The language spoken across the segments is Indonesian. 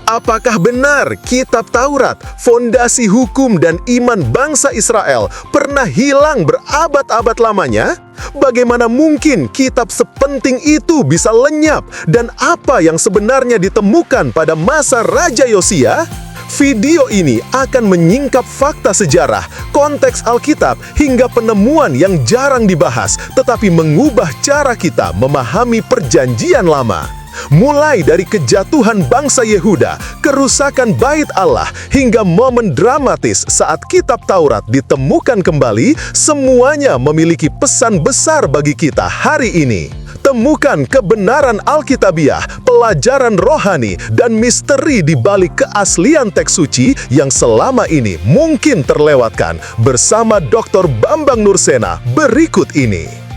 Apakah benar kitab Taurat, fondasi hukum dan iman bangsa Israel, pernah hilang berabad-abad lamanya? Bagaimana mungkin kitab sepenting itu bisa lenyap? Dan apa yang sebenarnya ditemukan pada masa Raja Yosia? Video ini akan menyingkap fakta sejarah, konteks Alkitab, hingga penemuan yang jarang dibahas, tetapi mengubah cara kita memahami Perjanjian Lama. Mulai dari kejatuhan bangsa Yehuda, kerusakan Bait Allah, hingga momen dramatis saat kitab Taurat ditemukan kembali, semuanya memiliki pesan besar bagi kita hari ini. Temukan kebenaran Alkitabiah, pelajaran rohani, dan misteri di balik keaslian teks suci yang selama ini mungkin terlewatkan bersama Dr. Bambang Nursena berikut ini.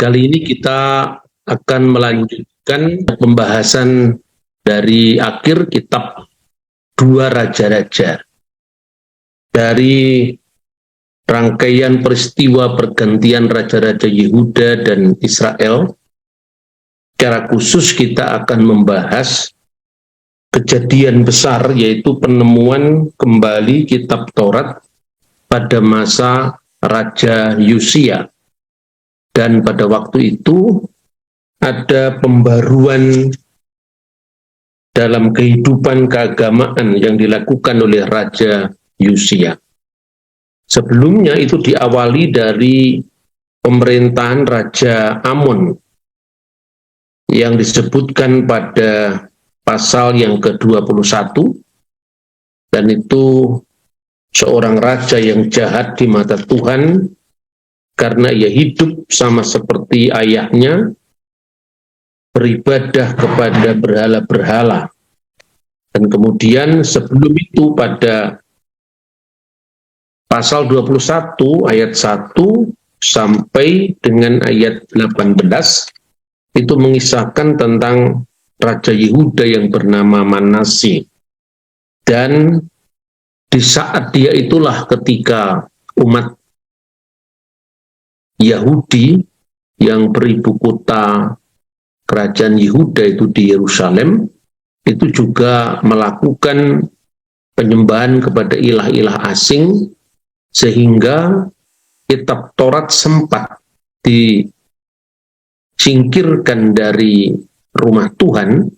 Kali ini kita akan melanjutkan pembahasan dari akhir kitab Dua Raja-Raja. Dari rangkaian peristiwa pergantian Raja-Raja Yehuda dan Israel, secara khusus kita akan membahas kejadian besar, yaitu penemuan kembali kitab Taurat pada masa Raja Yosia. Dan pada waktu itu ada pembaruan dalam kehidupan keagamaan yang dilakukan oleh Raja Yosia. Sebelumnya itu diawali dari pemerintahan Raja Amon yang disebutkan pada pasal yang ke-21, dan itu seorang raja yang jahat di mata Tuhan karena ia hidup sama seperti ayahnya, beribadah kepada berhala-berhala. Dan kemudian sebelum itu pada pasal 21 ayat 1 sampai dengan ayat 18 itu mengisahkan tentang Raja Yehuda yang bernama Manasye. Dan di saat dia itulah ketika umat Yahudi yang beribu kota kerajaan Yehuda itu di Yerusalem, itu juga melakukan penyembahan kepada ilah-ilah asing, sehingga kitab Taurat sempat disingkirkan dari rumah Tuhan,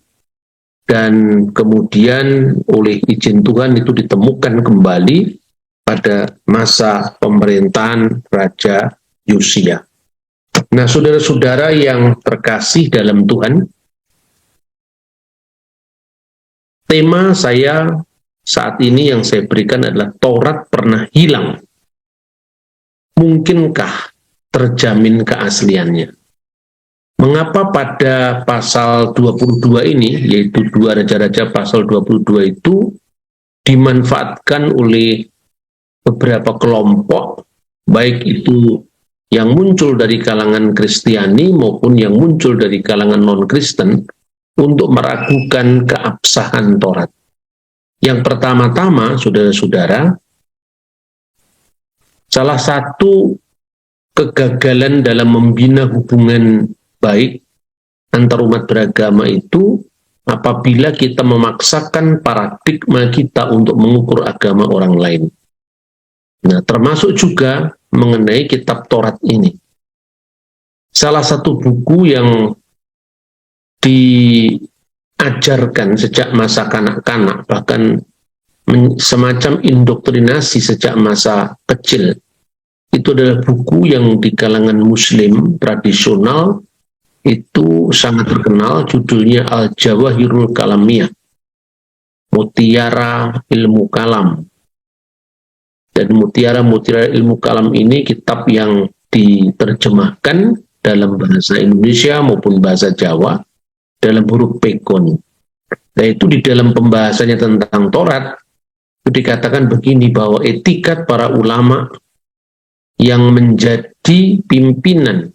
dan kemudian oleh izin Tuhan itu ditemukan kembali pada masa pemerintahan Raja Yosia. Nah, saudara-saudara yang terkasih dalam Tuhan, tema saya saat ini yang saya berikan adalah Taurat pernah hilang. Mungkinkah terjamin keasliannya? Mengapa pada pasal 22 ini, yaitu Dua Raja-Raja pasal 22 itu dimanfaatkan oleh beberapa kelompok, baik itu yang muncul dari kalangan Kristiani maupun yang muncul dari kalangan non-Kristen, untuk meragukan keabsahan Taurat. Yang pertama-tama, saudara-saudara, salah satu kegagalan dalam membina hubungan baik antar umat beragama itu apabila kita memaksakan paradigma kita untuk mengukur agama orang lain. Nah, termasuk juga mengenai kitab Taurat ini. Salah satu buku yang diajarkan sejak masa kanak-kanak, bahkan semacam indoktrinasi sejak masa kecil, itu adalah buku yang di kalangan Muslim tradisional itu sangat terkenal, judulnya Al-Jawahirul Kalamiyah, Mutiara Ilmu Kalam. Dan mutiara-mutiara ilmu kalam ini kitab yang diterjemahkan dalam bahasa Indonesia maupun bahasa Jawa dalam huruf Pekon. Nah, itu di dalam pembahasannya tentang Taurat itu dikatakan begini, bahwa etikat para ulama yang menjadi pimpinan,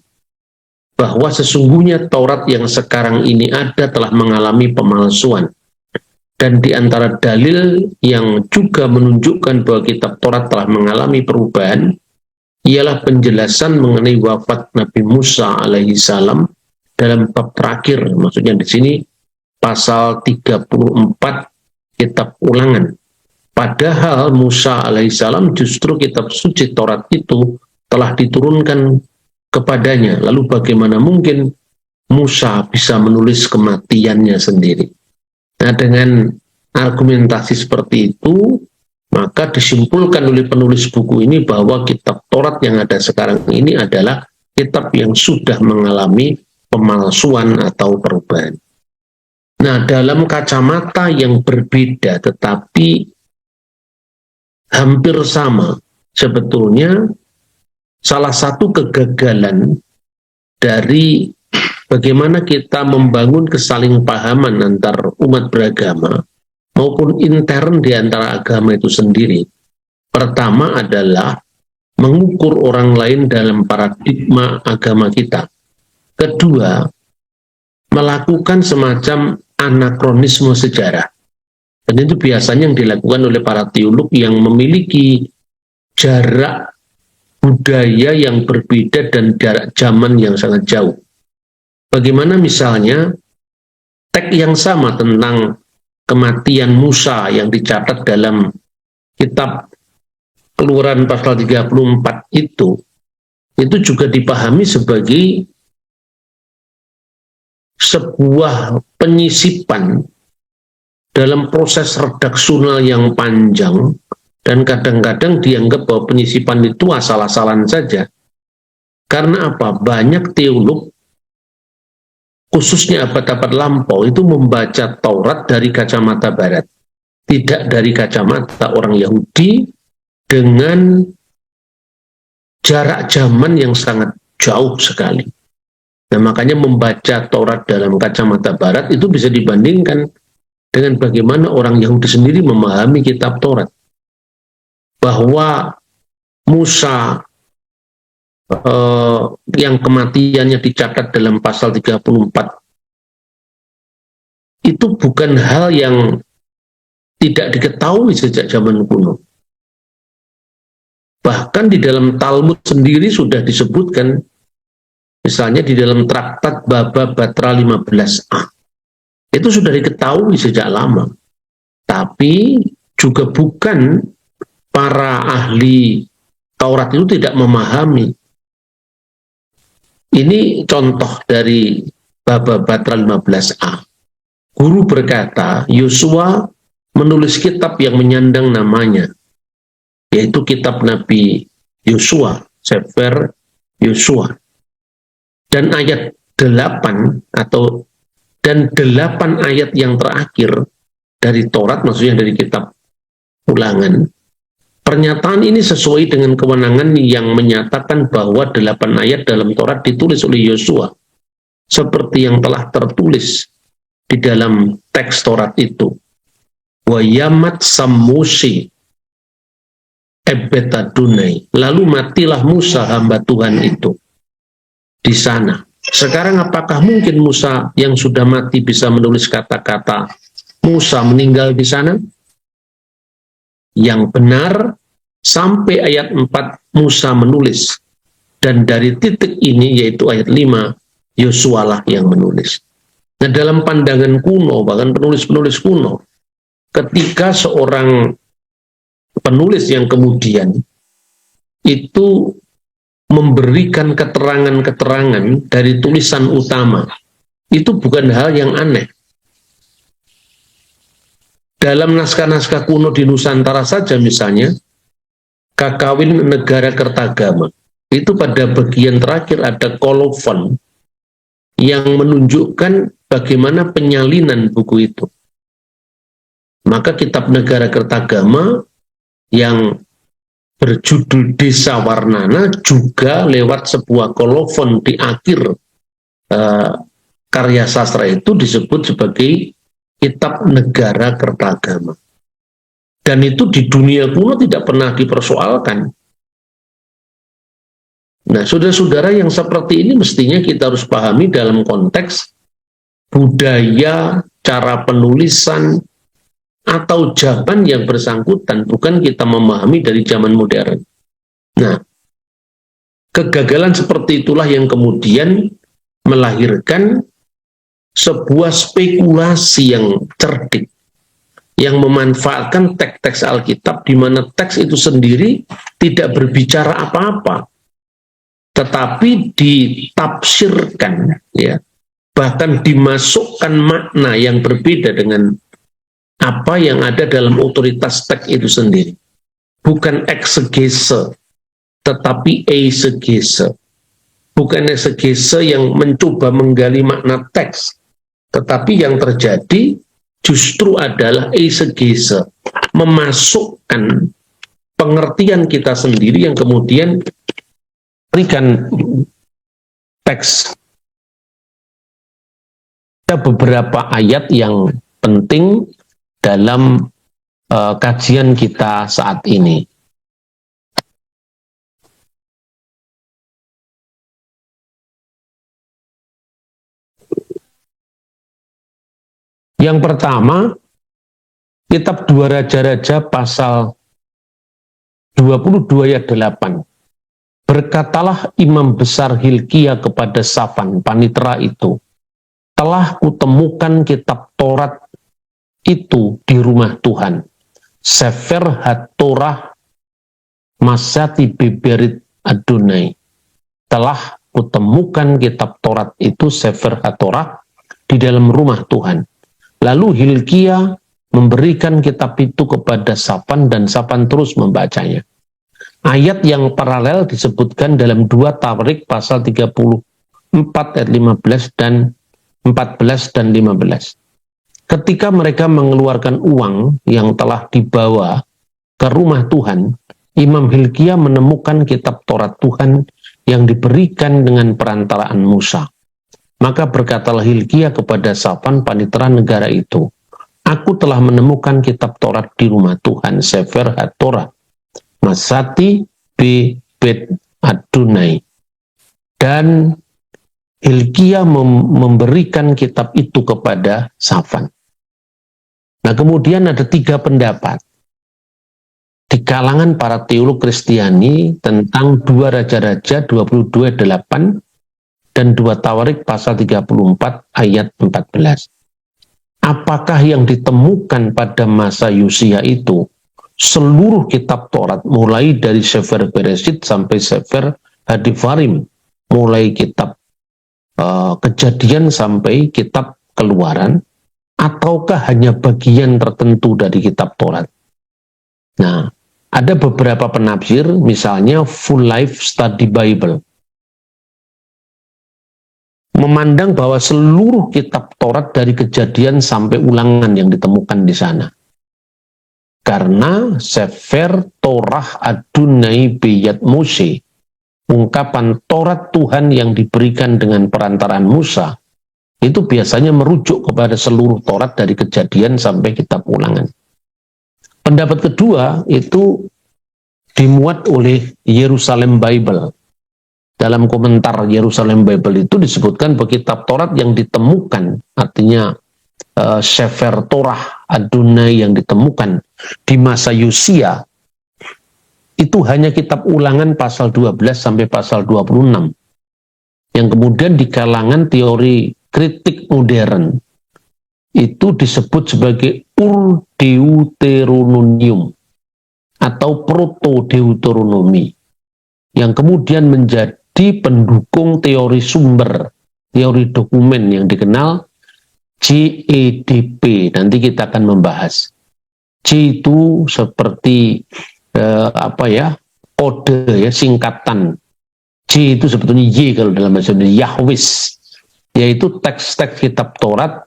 bahwa sesungguhnya Taurat yang sekarang ini ada telah mengalami pemalsuan. Dan di antara dalil yang juga menunjukkan bahwa kitab Taurat telah mengalami perubahan, ialah penjelasan mengenai wafat Nabi Musa alaihi salam dalam bab terakhir, maksudnya di sini pasal 34 kitab Ulangan. Padahal Musa alaihissalam justru kitab suci Taurat itu telah diturunkan kepadanya. Lalu bagaimana mungkin Musa bisa menulis kematiannya sendiri? Nah, dengan argumentasi seperti itu, maka disimpulkan oleh penulis buku ini bahwa kitab Taurat yang ada sekarang ini adalah kitab yang sudah mengalami pemalsuan atau perubahan. Nah, dalam kacamata yang berbeda tetapi hampir sama, sebetulnya salah satu kegagalan dari bagaimana kita membangun kesalingpahaman antar umat beragama maupun intern di antara agama itu sendiri. Pertama adalah mengukur orang lain dalam paradigma agama kita. Kedua, melakukan semacam anakronisme sejarah. Dan itu biasanya yang dilakukan oleh para teolog yang memiliki jarak budaya yang berbeda dan jarak zaman yang sangat jauh. Bagaimana misalnya teks yang sama tentang kematian Musa yang dicatat dalam kitab Keluaran pasal 34 itu juga dipahami sebagai sebuah penyisipan dalam proses redaksional yang panjang, dan kadang-kadang dianggap bahwa penyisipan itu asal-asalan saja. Karena apa? Banyak teolog, khususnya abad-abad lampau, itu membaca Taurat dari kacamata barat, tidak dari kacamata orang Yahudi dengan jarak zaman yang sangat jauh sekali. Nah, makanya membaca Taurat dalam kacamata barat itu bisa dibandingkan dengan bagaimana orang Yahudi sendiri memahami kitab Taurat. Bahwa Musa yang kematiannya dicatat dalam pasal 34 itu bukan hal yang tidak diketahui sejak zaman kuno. Bahkan di dalam Talmud sendiri sudah disebutkan, misalnya di dalam traktat Baba Batra 15a, itu sudah diketahui sejak lama. Tapi juga bukan para ahli Taurat itu tidak memahami. Ini contoh dari Baba Batra 15a. Guru berkata, Yosua menulis kitab yang menyandang namanya, yaitu kitab Nabi Yosua, Sefer Yosua. Dan ayat 8 dan 8 ayat yang terakhir dari Taurat, maksudnya dari kitab Ulangan. Pernyataan ini sesuai dengan kewenangan yang menyatakan bahwa 8 ayat dalam Taurat ditulis oleh Yosua, seperti yang telah tertulis di dalam teks Taurat itu. Wa yamat samusi ebetadunai. Lalu matilah Musa hamba Tuhan itu di sana. Sekarang apakah mungkin Musa yang sudah mati bisa menulis kata-kata Musa meninggal di sana? Yang benar, sampai ayat 4 Musa menulis. Dan dari titik ini, yaitu ayat 5, Yosualah yang menulis. Nah, dalam pandangan kuno, bahkan penulis-penulis kuno, ketika seorang penulis yang kemudian itu memberikan keterangan-keterangan dari tulisan utama, itu bukan hal yang aneh. Dalam naskah-naskah kuno di Nusantara saja misalnya, Kakawin Negara Kertagama, itu pada bagian terakhir ada kolofon yang menunjukkan bagaimana penyalinan buku itu. Maka kitab Negara Kertagama yang berjudul Desa Warnana juga lewat sebuah kolofon di akhir karya sastra itu disebut sebagai kitab Negara Kertagama. Dan itu di dunia kuno tidak pernah dipersoalkan. Nah, saudara-saudara, yang seperti ini mestinya kita harus pahami dalam konteks budaya, cara penulisan, atau zaman yang bersangkutan, bukan kita memahami dari zaman modern. Nah, Kegagalan seperti itulah yang kemudian melahirkan sebuah spekulasi yang cerdik, yang memanfaatkan teks-teks Alkitab di mana teks itu sendiri tidak berbicara apa-apa, tetapi ditafsirkan, ya, bahkan dimasukkan makna yang berbeda dengan apa yang ada dalam otoritas teks itu sendiri. Bukan eksegese, tetapi eisegese. Bukan eksegese yang mencoba menggali makna teks, tetapi yang terjadi justru adalah eisegese, memasukkan pengertian kita sendiri yang kemudian berikan teks. Ada beberapa ayat yang penting dalam kajian kita saat ini. Yang pertama, kitab 2 Raja-Raja pasal 22 ayat 8. Berkatalah imam besar Hilkia kepada Safan, panitera itu, telah kutemukan kitab Taurat itu di rumah Tuhan. Sefer HaTorah Masati Beberit Adonai. Telah kutemukan kitab Taurat itu, Sefer HaTorah, di dalam rumah Tuhan. Lalu Hilkia memberikan kitab itu kepada Safan dan Safan terus membacanya. Ayat yang paralel disebutkan dalam 2 Tawarik pasal 34 ayat 15 dan 14 dan 15. Ketika mereka mengeluarkan uang yang telah dibawa ke rumah Tuhan, Imam Hilkia menemukan kitab Taurat Tuhan yang diberikan dengan perantaraan Musa. Maka berkatalah Hilkia kepada Safan, panitera negara itu, aku telah menemukan kitab Taurat di rumah Tuhan, Sefer HaTorah Masati Bebet Adonai. Dan Hilkia memberikan kitab itu kepada Safan. Nah, kemudian ada 3 pendapat di kalangan para teolog Kristiani tentang 2 Raja-Raja 22:8 dan 2 Tawarik pasal 34 ayat 14. Apakah yang ditemukan pada masa Yosia itu seluruh kitab Taurat, mulai dari Sefer Bereshit sampai Sefer Hadivarim, mulai kitab Kejadian sampai kitab Keluaran, ataukah hanya bagian tertentu dari kitab Taurat? Nah, ada beberapa penafsir, misalnya Full Life Study Bible, memandang bahwa seluruh kitab Taurat dari Kejadian sampai Ulangan yang ditemukan di sana. Karena Sefer Torah Adonai Beyat Mose, ungkapan Taurat Tuhan yang diberikan dengan perantaraan Musa, itu biasanya merujuk kepada seluruh Taurat dari Kejadian sampai kitab Ulangan. Pendapat kedua itu dimuat oleh Yerusalem Bible. Dalam komentar Yerusalem Bible itu disebutkan bahwa kitab Taurat yang ditemukan, artinya Sefer Torah Adonai yang ditemukan di masa Yosia, itu hanya kitab Ulangan pasal 12 sampai pasal 26. Yang kemudian di kalangan teori kritik modern itu disebut sebagai Ur-Deuteronomium atau Proto-Deuteronomi, yang kemudian menjadi pendukung teori sumber, teori dokumen yang dikenal JEDP. Nanti kita akan membahas. J itu seperti kode, ya, singkatan. J itu sebetulnya Y kalau dalam bahasa Indonesia, Yahwis, yaitu teks-teks kitab Taurat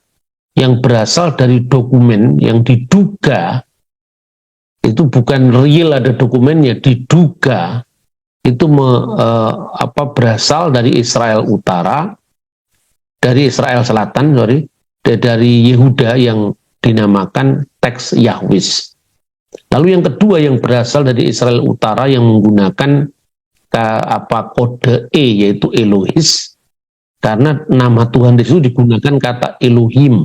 yang berasal dari dokumen yang diduga itu bukan real ada dokumennya, diduga itu berasal dari Israel Utara, dari Israel Selatan, dari Yehuda yang dinamakan teks Yahwis. Lalu yang kedua yang berasal dari Israel Utara yang menggunakan kode E, yaitu Elohis, karena nama Tuhan di situ digunakan kata Elohim.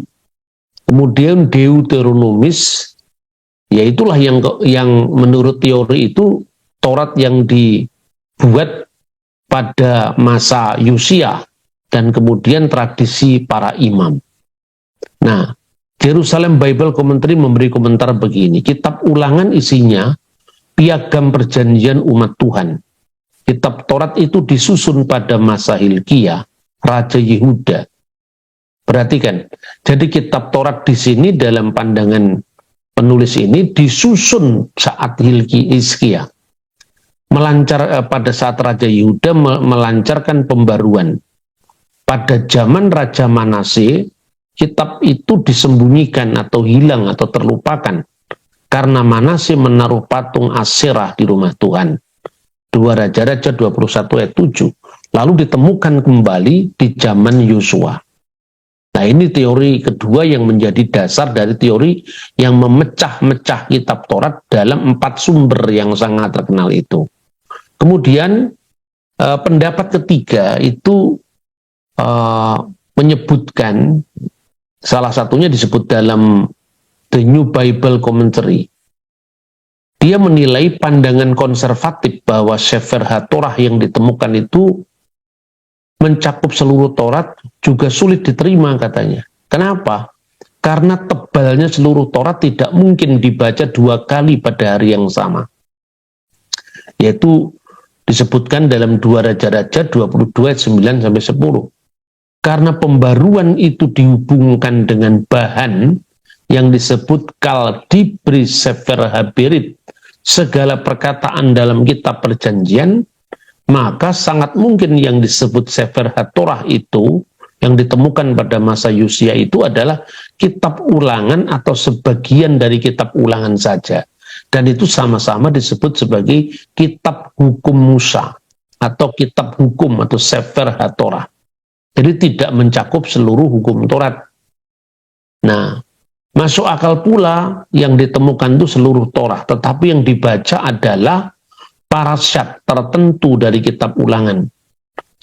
Kemudian Deuteronomis, yaitulah yang menurut teori itu Taurat yang dibuat pada masa Yosia dan kemudian tradisi para imam. Nah, Jerusalem Bible Commentary memberi komentar begini, kitab Ulangan isinya piagam perjanjian umat Tuhan. Kitab Taurat itu disusun pada masa Hilkia, Raja Yehuda. Perhatikan, jadi kitab Taurat di sini dalam pandangan penulis ini disusun saat Hizkia. Pada saat Raja Yehuda melancarkan pembaruan. Pada zaman Raja Manase, kitab itu disembunyikan atau hilang atau terlupakan karena Manase menaruh patung Aserah di rumah Tuhan. 2 Raja-Raja 21 ayat 7. Lalu ditemukan kembali di zaman Yosua. Nah, ini teori kedua yang menjadi dasar dari teori yang memecah-mecah kitab Taurat dalam 4 sumber yang sangat terkenal itu. Kemudian pendapat ketiga itu menyebutkan, salah satunya disebut dalam The New Bible Commentary. Dia menilai pandangan konservatif bahwa Sefer HaTorah yang ditemukan itu mencakup seluruh Taurat juga sulit diterima katanya. Kenapa? Karena tebalnya seluruh Taurat tidak mungkin dibaca 2 kali pada hari yang sama. Yaitu disebutkan dalam 2 Raja-Raja 22 ayat 9-10. Karena pembaruan itu dihubungkan dengan bahan yang disebut Kaldibri Sefer Haberit, segala perkataan dalam kitab perjanjian, maka sangat mungkin yang disebut Sefer HaTorah itu, yang ditemukan pada masa Yosia itu adalah kitab ulangan atau sebagian dari kitab ulangan saja. Dan itu sama-sama disebut sebagai kitab hukum Musa, atau kitab hukum atau Sefer HaTorah. Jadi tidak mencakup seluruh hukum Taurat. Nah, masuk akal pula yang ditemukan itu seluruh Taurat, tetapi yang dibaca adalah parasyat tertentu dari kitab ulangan,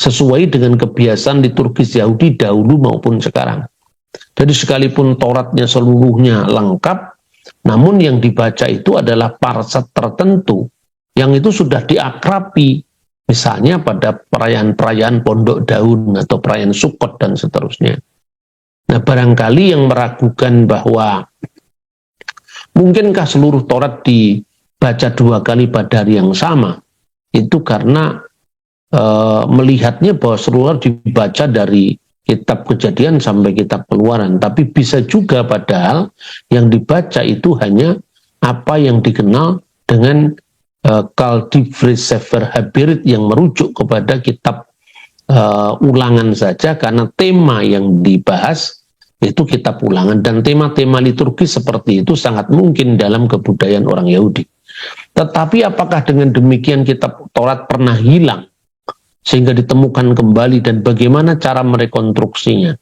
sesuai dengan kebiasaan liturgis Yahudi dahulu maupun sekarang. Jadi sekalipun Tauratnya seluruhnya lengkap, namun yang dibaca itu adalah parasyat tertentu, yang itu sudah diakrabi, misalnya pada perayaan-perayaan Pondok Daun atau perayaan Sukkot dan seterusnya. Nah, barangkali yang meragukan bahwa mungkinkah seluruh Taurat dibaca 2 kali pada hari yang sama, itu karena melihatnya bahwa seluruh dibaca dari kitab Kejadian sampai kitab Keluaran. Tapi bisa juga padahal yang dibaca itu hanya apa yang dikenal dengan Kaldibri Sefer Haberit yang merujuk kepada kitab ulangan saja, karena tema yang dibahas itu kitab ulangan, dan tema-tema liturgis seperti itu sangat mungkin dalam kebudayaan orang Yahudi. Tetapi apakah dengan demikian kitab Taurat pernah hilang sehingga ditemukan kembali, dan bagaimana cara merekonstruksinya?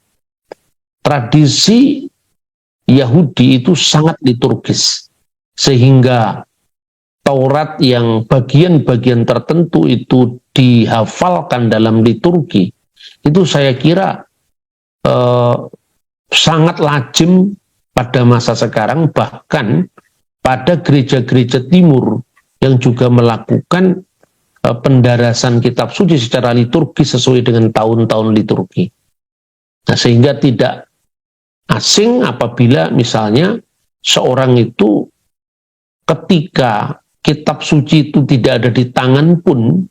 Tradisi Yahudi itu sangat liturgis, sehingga Taurat yang bagian-bagian tertentu itu dihafalkan dalam liturgi, itu saya kira sangat lazim pada masa sekarang, bahkan pada gereja-gereja timur yang juga melakukan pendarasan kitab suci secara liturgis sesuai dengan tahun-tahun liturgi. Nah, sehingga tidak asing apabila misalnya seorang itu ketika kitab suci itu tidak ada di tangan pun,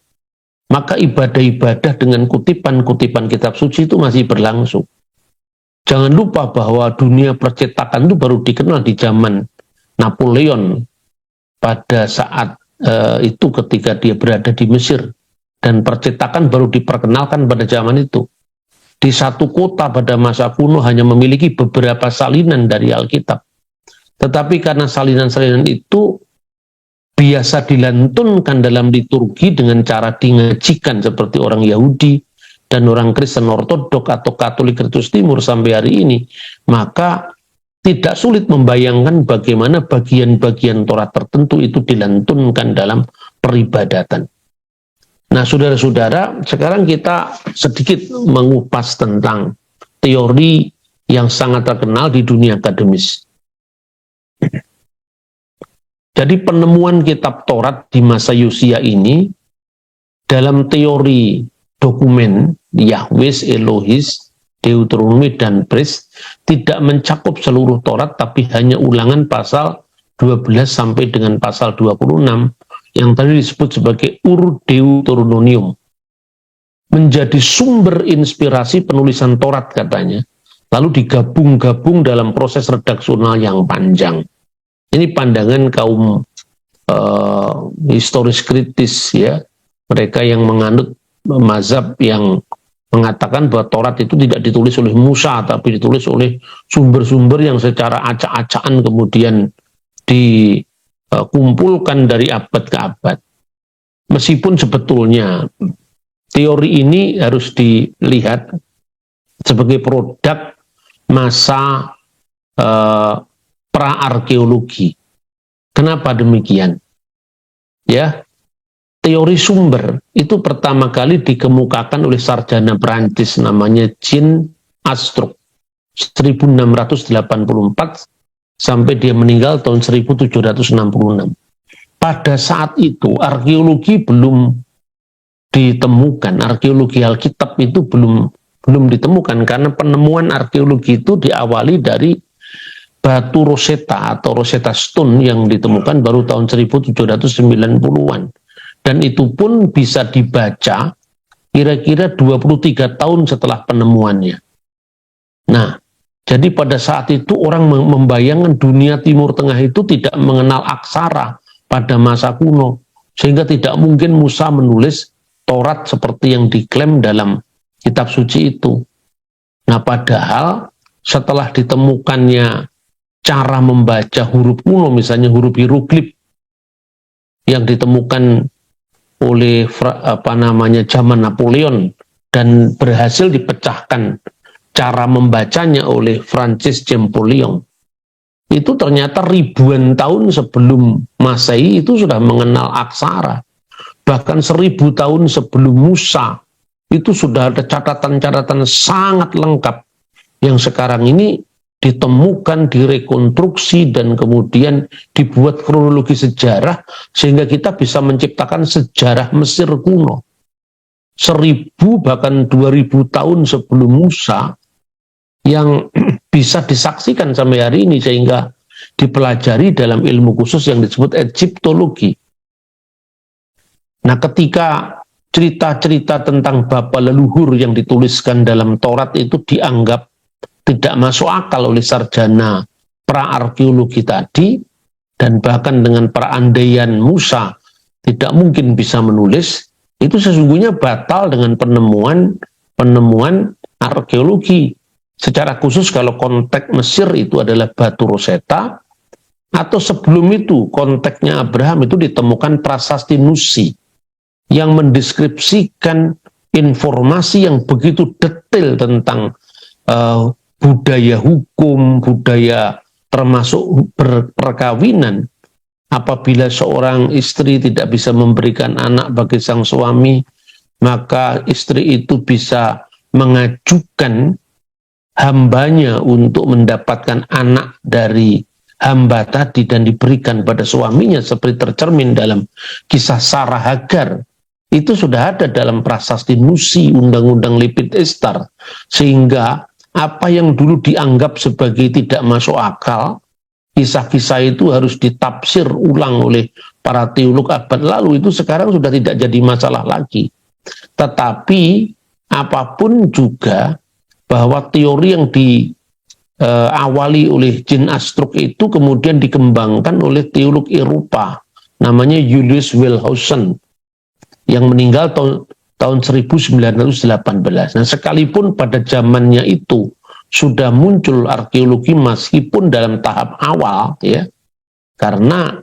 maka ibadah-ibadah dengan kutipan-kutipan kitab suci itu masih berlangsung. Jangan lupa bahwa dunia percetakan itu baru dikenal di zaman Napoleon pada saat itu ketika dia berada di Mesir, dan percetakan baru diperkenalkan pada zaman itu. Di satu kota pada masa kuno hanya memiliki beberapa salinan dari Alkitab, tetapi karena salinan-salinan itu biasa dilantunkan dalam liturgi dengan cara dingajikan seperti orang Yahudi dan orang Kristen Ortodok atau Katolik Kristus Timur sampai hari ini, maka tidak sulit membayangkan bagaimana bagian-bagian Taurat tertentu itu dilantunkan dalam peribadatan. Nah, saudara-saudara, sekarang kita sedikit mengupas tentang teori yang sangat terkenal di dunia akademis. Jadi penemuan kitab Taurat di masa Yosia ini dalam teori dokumen Yahweh, Elohis, Deuteronomi, dan Pres tidak mencakup seluruh Taurat, tapi hanya ulangan pasal 12 sampai dengan pasal 26 yang tadi disebut sebagai Ur Deuteronomium. Menjadi sumber inspirasi penulisan Taurat katanya, lalu digabung-gabung dalam proses redaksional yang panjang. Ini pandangan kaum historis kritis ya, mereka yang menganut mazhab yang mengatakan bahwa Taurat itu tidak ditulis oleh Musa, tapi ditulis oleh sumber-sumber yang secara acak-acakan kemudian dikumpulkan dari abad ke abad. Meskipun sebetulnya teori ini harus dilihat sebagai produk masa pra-arkeologi. Kenapa demikian? Ya, teori sumber itu pertama kali dikemukakan oleh sarjana Perancis namanya Jean Astruc 1684 sampai dia meninggal tahun 1766. Pada saat itu arkeologi belum ditemukan, arkeologi Alkitab itu belum ditemukan, karena penemuan arkeologi itu diawali dari batu Rosetta atau Rosetta Stone yang ditemukan baru tahun 1790-an. Dan itu pun bisa dibaca kira-kira 23 tahun setelah penemuannya. Nah, jadi pada saat itu orang membayangkan dunia Timur Tengah itu tidak mengenal aksara pada masa kuno, sehingga tidak mungkin Musa menulis Taurat seperti yang diklaim dalam kitab suci itu. Nah, padahal setelah ditemukannya cara membaca huruf kuno, misalnya huruf hieroglif yang ditemukan oleh zaman Napoleon dan berhasil dipecahkan cara membacanya oleh Francis Champollion, itu ternyata ribuan tahun sebelum Masehi itu sudah mengenal aksara. Bahkan 1000 tahun sebelum Musa itu sudah ada catatan-catatan sangat lengkap yang sekarang ini ditemukan, direkonstruksi, dan kemudian dibuat kronologi sejarah sehingga kita bisa menciptakan sejarah Mesir kuno. 1000 bahkan 2000 tahun sebelum Musa yang bisa disaksikan sampai hari ini sehingga dipelajari dalam ilmu khusus yang disebut Egyptologi. Nah, ketika cerita-cerita tentang bapa leluhur yang dituliskan dalam Taurat itu dianggap tidak masuk akal oleh sarjana pra-arkeologi tadi, dan bahkan dengan perandaian Musa tidak mungkin bisa menulis, itu sesungguhnya batal dengan penemuan arkeologi. Secara khusus kalau konteks Mesir itu adalah batu Rosetta, atau sebelum itu konteksnya Abraham itu ditemukan prasasti Nusi yang mendeskripsikan informasi yang begitu detail tentang budaya hukum, budaya termasuk perkawinan. Apabila seorang istri tidak bisa memberikan anak bagi sang suami, maka istri itu bisa mengajukan hambanya untuk mendapatkan anak dari hamba tadi dan diberikan pada suaminya, seperti tercermin dalam kisah Sarah Hagar. Itu sudah ada dalam prasasti Nusi, Undang-Undang Lipit Estar, sehingga apa yang dulu dianggap sebagai tidak masuk akal, kisah-kisah itu harus ditafsir ulang oleh para teolog abad lalu, itu sekarang sudah tidak jadi masalah lagi. Tetapi apapun juga, bahwa teori yang diawali oleh Jean Astruc itu kemudian dikembangkan oleh teolog Eropa, namanya Julius Wellhausen, yang meninggal tahun 1918. Nah, sekalipun pada zamannya itu sudah muncul arkeologi meskipun dalam tahap awal, ya, karena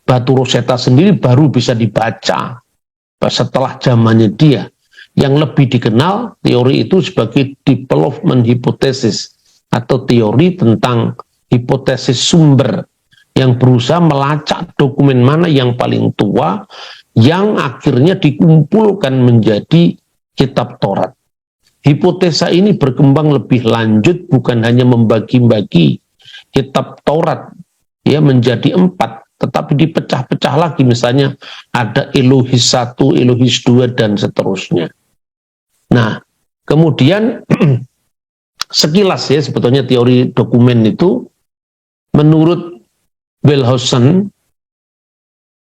batu Rosetta sendiri baru bisa dibaca setelah zamannya dia. Yang lebih dikenal teori itu sebagai development hypothesis atau teori tentang hipotesis sumber yang berusaha melacak dokumen mana yang paling tua yang akhirnya dikumpulkan menjadi kitab Taurat. Hipotesa ini berkembang lebih lanjut, bukan hanya membagi-bagi kitab Taurat ya menjadi 4, tetapi dipecah-pecah lagi, misalnya ada Elohis 1, Elohis 2, dan seterusnya. Nah, kemudian sekilas ya, sebetulnya teori dokumen itu, menurut Wellhausen,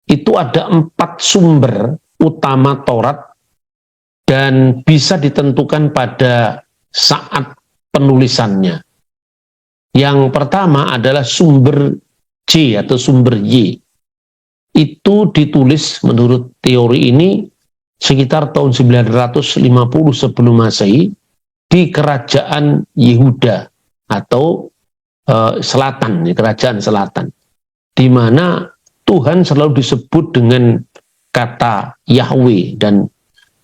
itu ada 4 sumber utama Taurat dan bisa ditentukan pada saat penulisannya. Yang pertama adalah sumber C atau sumber Y. Itu ditulis menurut teori ini sekitar tahun 950 sebelum Masehi di kerajaan Yehuda atau selatan, kerajaan selatan, di mana Tuhan selalu disebut dengan kata Yahweh, dan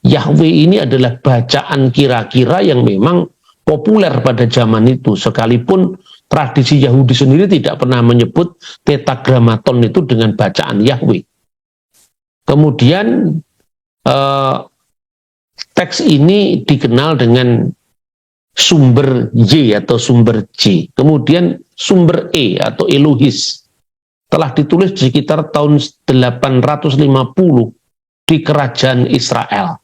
Yahweh ini adalah bacaan kira-kira yang memang populer pada zaman itu, sekalipun tradisi Yahudi sendiri tidak pernah menyebut tetragrammaton itu dengan bacaan Yahweh. Kemudian teks ini dikenal dengan sumber Y atau sumber J. Kemudian sumber E atau Elohis telah ditulis di sekitar tahun 850 di kerajaan Israel.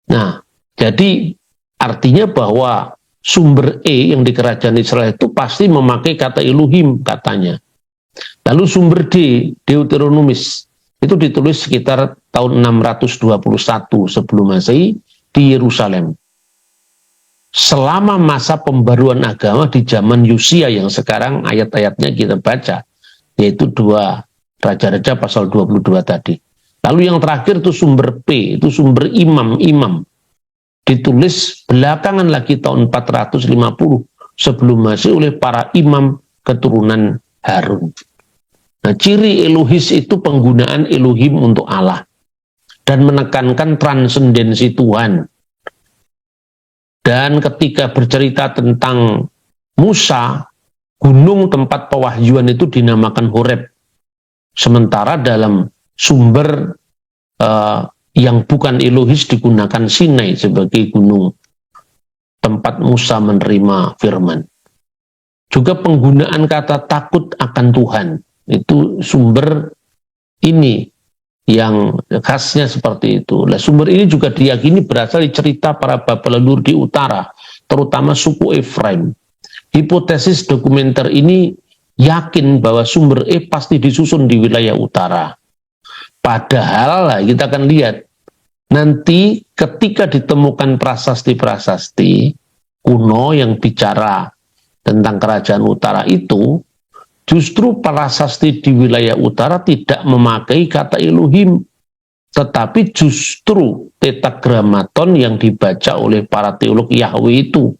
Nah, jadi artinya bahwa sumber E yang di kerajaan Israel itu pasti memakai kata Elohim katanya. Lalu sumber D, Deuteronomis, itu ditulis sekitar tahun 621 sebelum Masehi di Yerusalem. Selama masa pembaruan agama di zaman Yosia yang sekarang ayat-ayatnya kita baca, yaitu 2 Raja-Raja pasal 22 tadi. Lalu yang terakhir itu sumber P, itu sumber imam-imam. Ditulis belakangan lagi tahun 450 sebelum Masehi oleh para imam keturunan Harun. Nah, ciri Elohis itu penggunaan Elohim untuk Allah dan menekankan transendensi Tuhan. Dan ketika bercerita tentang Musa, gunung tempat pewahyuan itu dinamakan Horeb. Sementara dalam sumber yang bukan Elohis digunakan Sinai sebagai gunung tempat Musa menerima firman. Juga penggunaan kata takut akan Tuhan, itu sumber ini yang khasnya seperti itu. Nah, sumber ini juga diyakini berasal dari cerita para bapa leluhur di utara, terutama suku Efraim. Hipotesis dokumenter ini yakin bahwa sumber E pasti disusun di wilayah utara. Padahal kita akan lihat nanti ketika ditemukan prasasti-prasasti kuno yang bicara tentang kerajaan utara itu, justru prasasti di wilayah utara tidak memakai kata Elohim, tetapi justru tetragrammaton yang dibaca oleh para teolog Yahweh itu.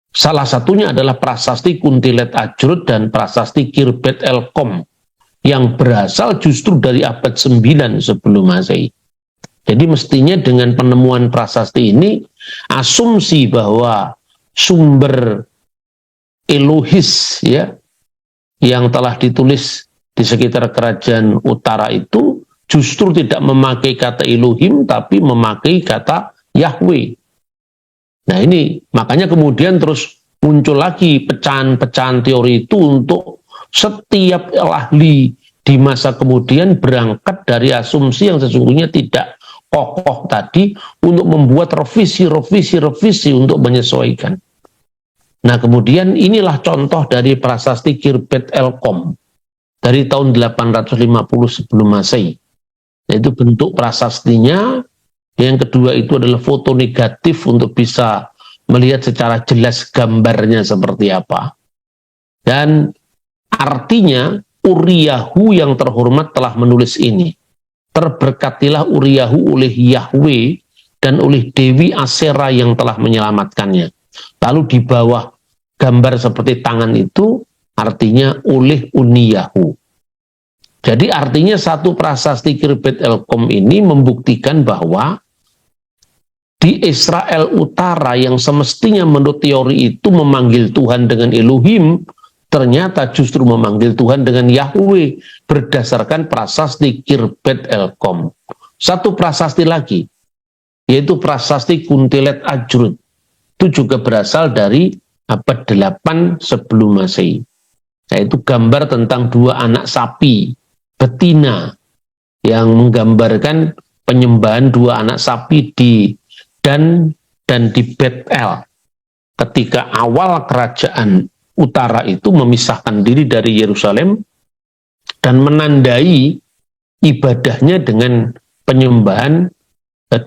Salah satunya adalah prasasti Kuntilet Ajrut dan prasasti Kirbet Elkom yang berasal justru dari abad 9 sebelum Masehi. Jadi mestinya dengan penemuan prasasti ini, asumsi bahwa sumber Elohis ya yang telah ditulis di sekitar kerajaan utara itu justru tidak memakai kata Elohim tapi memakai kata Yahweh. Nah ini makanya kemudian terus muncul lagi pecahan-pecahan teori itu untuk setiap ahli di masa kemudian berangkat dari asumsi yang sesungguhnya tidak kokoh tadi untuk membuat revisi untuk menyesuaikan. Nah kemudian inilah contoh dari prasasti Kirbet Elkom dari tahun 850 sebelum Masehi. Nah, itu bentuk prasastinya. Yang kedua itu adalah foto negatif untuk bisa melihat secara jelas gambarnya seperti apa. Dan artinya Uriyahu yang terhormat telah menulis ini. Terberkatilah Uriyahu oleh Yahweh dan oleh Dewi Asera yang telah menyelamatkannya. Lalu di bawah gambar seperti tangan itu artinya oleh Uniyahu. Jadi artinya satu prasasti Kirbet Elkom ini membuktikan bahwa di Israel Utara yang semestinya menurut teori itu memanggil Tuhan dengan Elohim, ternyata justru memanggil Tuhan dengan Yahweh berdasarkan prasasti Kirbet Elkom. Satu prasasti lagi, yaitu prasasti Kuntilet Ajrut. Itu juga berasal dari abad 8 sebelum Masehi. yaitu gambar tentang dua anak sapi betina yang menggambarkan penyembahan dua anak sapi di Dan dan di Betel. Ketika awal kerajaan utara itu memisahkan diri dari Yerusalem dan menandai ibadahnya dengan penyembahan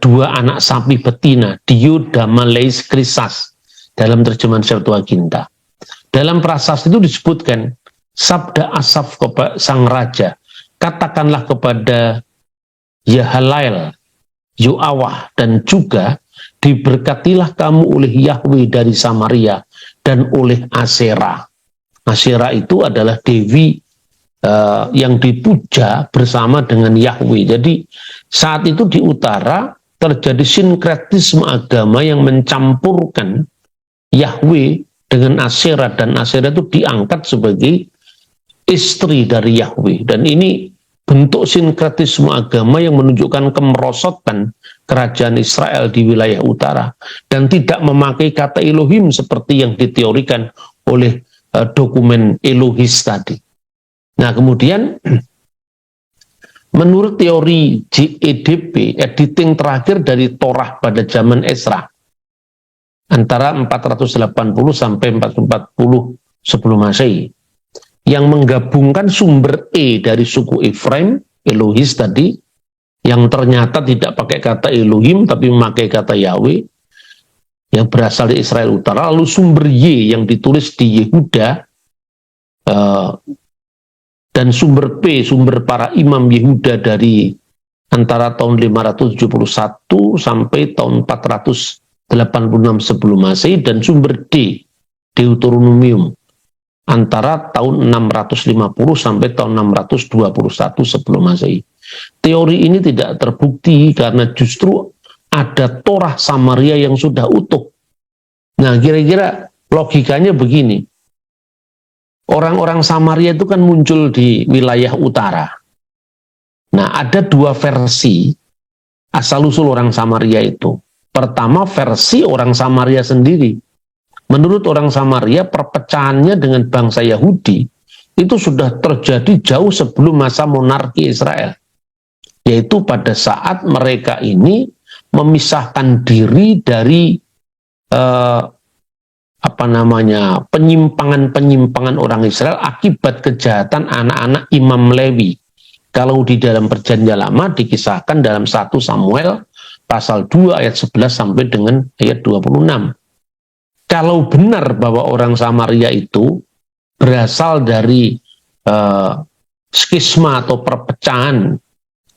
dua anak sapi betina, Dio Damaleis Krisas, dalam terjemahan Septuaginta. Dalam prasasti itu disebutkan, sabda Asaf kepada sang raja, katakanlah kepada Yahalael, Yoawah, dan juga diberkatilah kamu oleh Yahweh dari Samaria dan oleh Asera. Asera itu adalah dewi yang dipuja bersama dengan Yahweh. Jadi saat itu di utara terjadi sinkretisme agama yang mencampurkan Yahweh dengan Asera, dan Asera itu diangkat sebagai istri dari Yahweh. Dan ini bentuk sinkretisme agama yang menunjukkan kemerosotan kerajaan Israel di wilayah utara dan tidak memakai kata Elohim seperti yang diteorikan oleh dokumen Elohis tadi. Nah, kemudian menurut teori JEDP, editing terakhir dari Torah pada zaman Ezra antara 480 sampai 440 sebelum Masehi, yang menggabungkan sumber E dari suku Efraim, Elohis tadi, yang ternyata tidak pakai kata Elohim tapi memakai kata Yahweh, yang berasal dari Israel Utara, lalu sumber Y yang ditulis di Yehuda, dan sumber P, sumber para imam Yehuda dari antara tahun 571 sampai tahun 486 sebelum Masehi, dan sumber D, Deuteronomium, antara tahun 650 sampai tahun 621 sebelum Masehi. Teori ini tidak terbukti karena justru ada Torah Samaria yang sudah utuh. Nah, kira-kira logikanya begini. Orang-orang Samaria itu kan muncul di wilayah utara. Nah, ada dua versi asal-usul orang Samaria itu. Pertama, versi orang Samaria sendiri. Menurut orang Samaria, perpecahannya dengan bangsa Yahudi itu sudah terjadi jauh sebelum masa monarki Israel. Yaitu pada saat mereka ini memisahkan diri dari penyimpangan-penyimpangan orang Israel akibat kejahatan anak-anak Imam Lewi. Kalau di dalam Perjanjian Lama dikisahkan dalam 1 Samuel pasal 2 ayat 11 sampai dengan ayat 26. Kalau benar bahwa orang Samaria itu berasal dari skisma atau perpecahan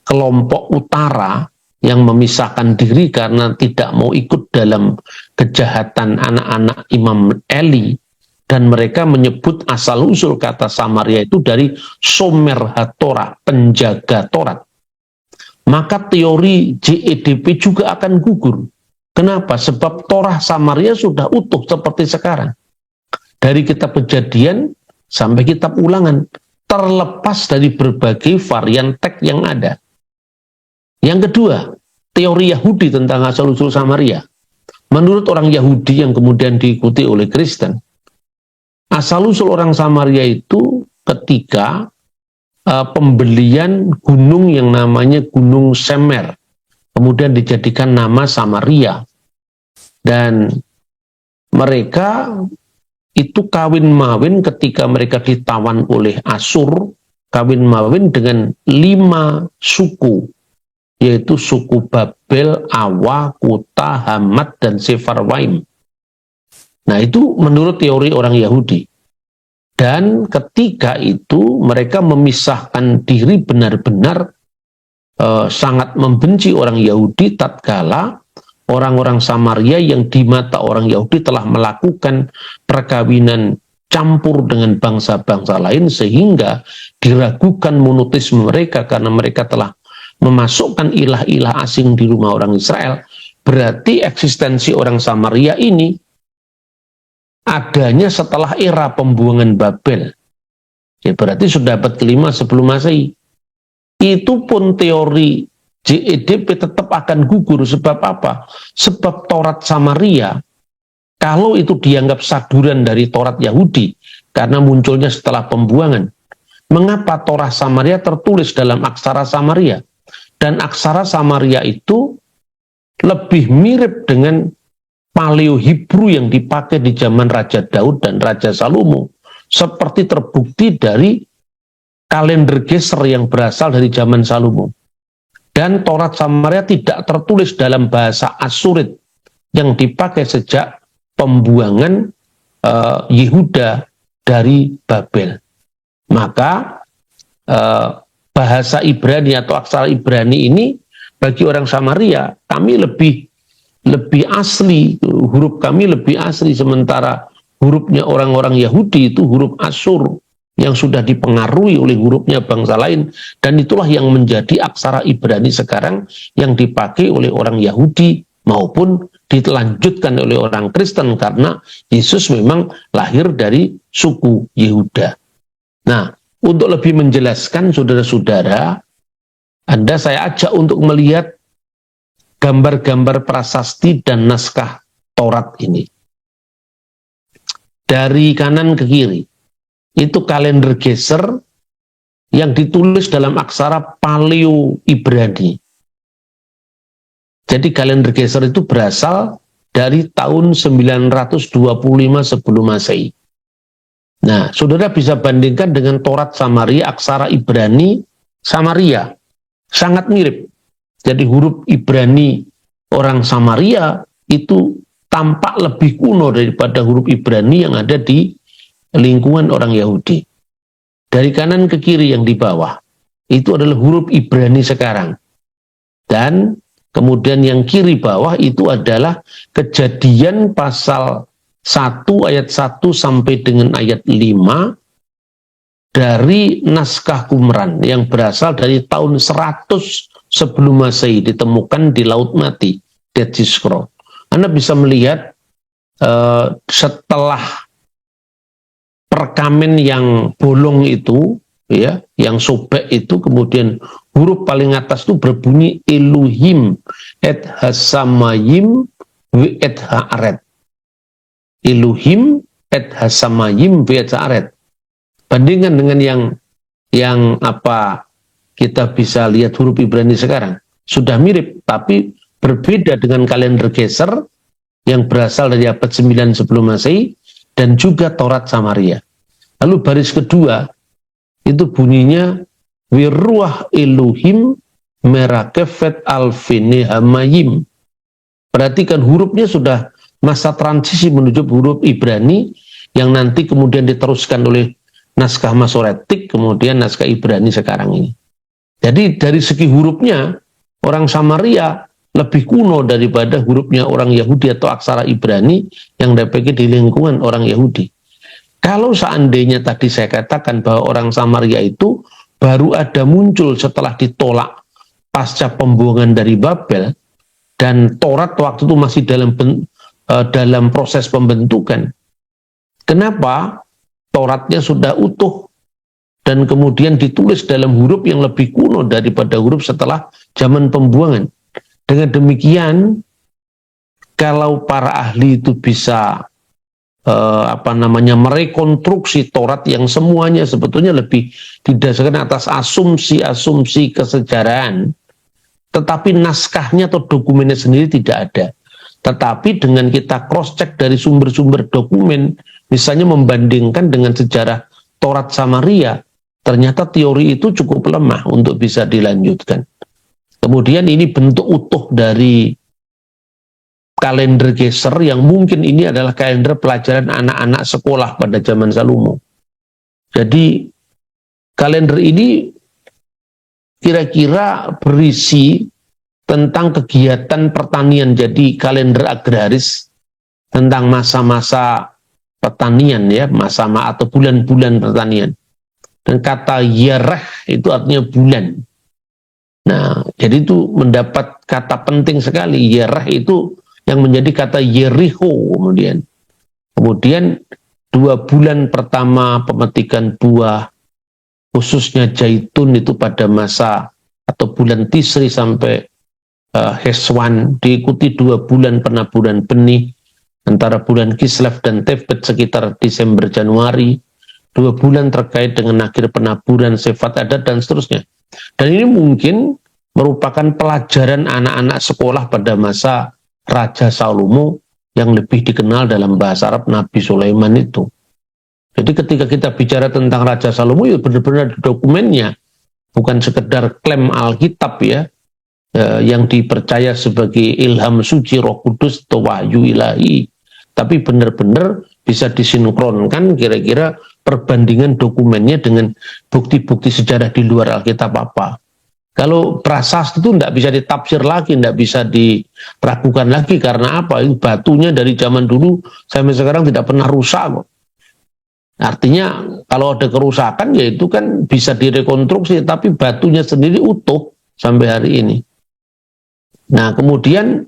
kelompok utara yang memisahkan diri karena tidak mau ikut dalam kejahatan anak-anak Imam Eli, dan mereka menyebut asal-usul kata Samaria itu dari Somer HaTorah, penjaga Torat, maka teori JEDP juga akan gugur. Kenapa? Sebab Torah Samaria sudah utuh seperti sekarang. Dari kitab Kejadian sampai kitab Ulangan, terlepas dari berbagai varian teks yang ada. Yang kedua, teori Yahudi tentang asal-usul Samaria. Menurut orang Yahudi yang kemudian diikuti oleh Kristen, asal-usul orang Samaria itu ketika pembelian gunung yang namanya Gunung Semer, kemudian dijadikan nama Samaria, dan mereka itu kawin-mawin ketika mereka ditawan oleh Asur, kawin-mawin dengan 5 suku, yaitu suku Babel, Awa, Kuta, Hamad, dan Sefarwaim. Nah, itu menurut teori orang Yahudi. Dan ketika itu mereka memisahkan diri benar-benar sangat membenci orang Yahudi tatkala orang-orang Samaria yang di mata orang Yahudi telah melakukan perkawinan campur dengan bangsa-bangsa lain sehingga diragukan monoteisme mereka karena mereka telah memasukkan ilah-ilah asing di rumah orang Israel. Berarti eksistensi orang Samaria ini adanya setelah era pembuangan Babel. Ya, berarti sudah abad ke-5 sebelum Masehi. Itu pun teori JEDP tetap akan gugur. Sebab apa? Sebab Taurat Samaria, kalau itu dianggap saduran dari Taurat Yahudi, karena munculnya setelah pembuangan. Mengapa Torah Samaria tertulis dalam aksara Samaria? Dan aksara Samaria itu lebih mirip dengan Paleo Hebrew yang dipakai di zaman Raja Daud dan Raja Salomo, seperti terbukti dari kalender Geser yang berasal dari zaman Salomo. Dan Torah Samaria tidak tertulis dalam bahasa Asurit yang dipakai sejak pembuangan Yehuda dari Babel. Maka bahasa Ibrani atau aksara Ibrani ini bagi orang Samaria, kami lebih asli, huruf kami lebih asli, sementara hurufnya orang-orang Yahudi itu huruf Asyur yang sudah dipengaruhi oleh hurufnya bangsa lain, dan itulah yang menjadi aksara Ibrani sekarang yang dipakai oleh orang Yahudi maupun dilanjutkan oleh orang Kristen, karena Yesus memang lahir dari suku Yehuda. Nah, untuk lebih menjelaskan saudara-saudara, Anda saya ajak untuk melihat gambar-gambar prasasti dan naskah Taurat ini. Dari kanan ke kiri, itu kalender Geser yang ditulis dalam aksara Paleo Ibrani. Jadi kalender Geser itu berasal dari tahun 925 sebelum Masehi. Nah, saudara bisa bandingkan dengan Taurat Samaria, aksara Ibrani Samaria. Sangat mirip. Jadi huruf Ibrani orang Samaria itu tampak lebih kuno daripada huruf Ibrani yang ada di lingkungan orang Yahudi. Dari kanan ke kiri yang di bawah, itu adalah huruf Ibrani sekarang. Dan kemudian yang kiri bawah itu adalah Kejadian pasal 1 ayat 1 sampai dengan ayat 5 dari naskah Qumran yang berasal dari tahun 100 sebelum Masehi, ditemukan di Laut Mati, Dead Sea Scroll. Anda bisa melihat setelah perkamen yang bolong itu, ya, yang sobek itu, kemudian huruf paling atas itu berbunyi Elohim et hasamayim we et haaret. Elohim et hasamayim ve et haaret. Bandingkan dengan yang apa kita bisa lihat huruf Ibrani sekarang, sudah mirip, tapi berbeda dengan kalender Geser yang berasal dari abad 9 sebelum Masehi dan juga Taurat Samaria. Lalu baris kedua itu bunyinya Wiruah Elohim merakefet alfine hamayim. Perhatikan hurufnya sudah masa transisi menuju huruf Ibrani yang nanti kemudian diteruskan oleh naskah Masoretik, kemudian naskah Ibrani sekarang ini. Jadi dari segi hurufnya, orang Samaria lebih kuno daripada hurufnya orang Yahudi atau aksara Ibrani yang dipakai di lingkungan orang Yahudi. Kalau seandainya tadi saya katakan bahwa orang Samaria itu baru ada muncul setelah ditolak pasca pembuangan dari Babel, dan Taurat waktu itu masih dalam proses pembentukan. Kenapa Tauratnya sudah utuh dan kemudian ditulis dalam huruf yang lebih kuno daripada huruf setelah zaman pembuangan? Dengan demikian, kalau para ahli itu bisa merekonstruksi Taurat yang semuanya sebetulnya lebih didasarkan atas asumsi-asumsi kesejarahan, tetapi naskahnya atau dokumennya sendiri tidak ada. Tetapi dengan kita cross-check dari sumber-sumber dokumen, misalnya membandingkan dengan sejarah Taurat Samaria, ternyata teori itu cukup lemah untuk bisa dilanjutkan. Kemudian ini bentuk utuh dari kalender Geser yang mungkin ini adalah kalender pelajaran anak-anak sekolah pada zaman Salomo. Jadi kalender ini kira-kira berisi tentang kegiatan pertanian, jadi kalender agraris tentang masa-masa pertanian, ya, masa atau bulan-bulan pertanian. Dan kata Yereh itu artinya bulan. Nah, jadi itu mendapat kata penting sekali. Yereh itu yang menjadi kata Yeriho kemudian 2 bulan pertama pemetikan buah, khususnya zaitun, itu pada masa atau bulan Tisri sampai Heswan, diikuti 2 bulan penaburan benih antara bulan Kislev dan Tefet sekitar Desember Januari. 2 bulan terkait dengan akhir penaburan, sifat adat, dan seterusnya. Dan ini mungkin merupakan pelajaran anak-anak sekolah pada masa Raja Salomo yang lebih dikenal dalam bahasa Arab Nabi Sulaiman itu. Jadi ketika kita bicara tentang Raja Salomo, ya benar-benar dokumennya, bukan sekedar klaim Alkitab ya, yang dipercaya sebagai ilham suci Roh Kudus atau wahyu ilahi, tapi benar-benar bisa disinkronkan kira-kira perbandingan dokumennya dengan bukti-bukti sejarah di luar Alkitab apa. Kalau prasasti itu tidak bisa ditafsir lagi, tidak bisa diragukan lagi, karena apa? Itu batunya dari zaman dulu sampai sekarang tidak pernah rusak kok. Artinya kalau ada kerusakan ya itu kan bisa direkonstruksi, tapi batunya sendiri utuh sampai hari ini. Nah kemudian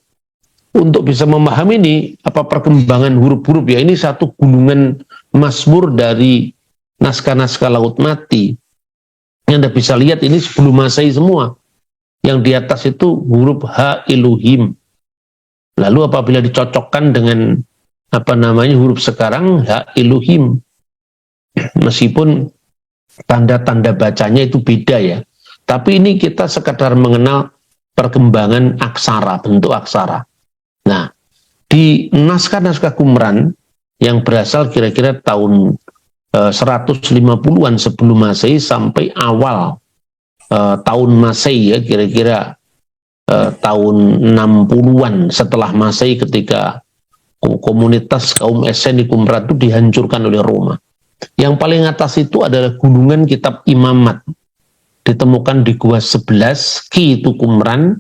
untuk bisa memahami ini apa perkembangan huruf-huruf ya, ini satu gunungan mazmur dari naskah-naskah Laut Mati. Yang Anda bisa lihat ini sebelum Masehi semua. Yang di atas itu huruf Ha Elohim. Lalu apabila dicocokkan dengan huruf sekarang Ha Elohim. Meskipun tanda-tanda bacanya itu beda ya. Tapi ini kita sekedar mengenal perkembangan aksara, bentuk aksara. Nah, di naskah-naskah Qumran yang berasal kira-kira tahun 150-an sebelum Masehi sampai awal tahun Masehi ya, kira-kira tahun 60-an setelah Masehi, ketika komunitas kaum Esen di Qumran itu dihancurkan oleh Roma. Yang paling atas itu adalah gunungan kitab Imamat, ditemukan di Gua 11, Ki itu Qumran,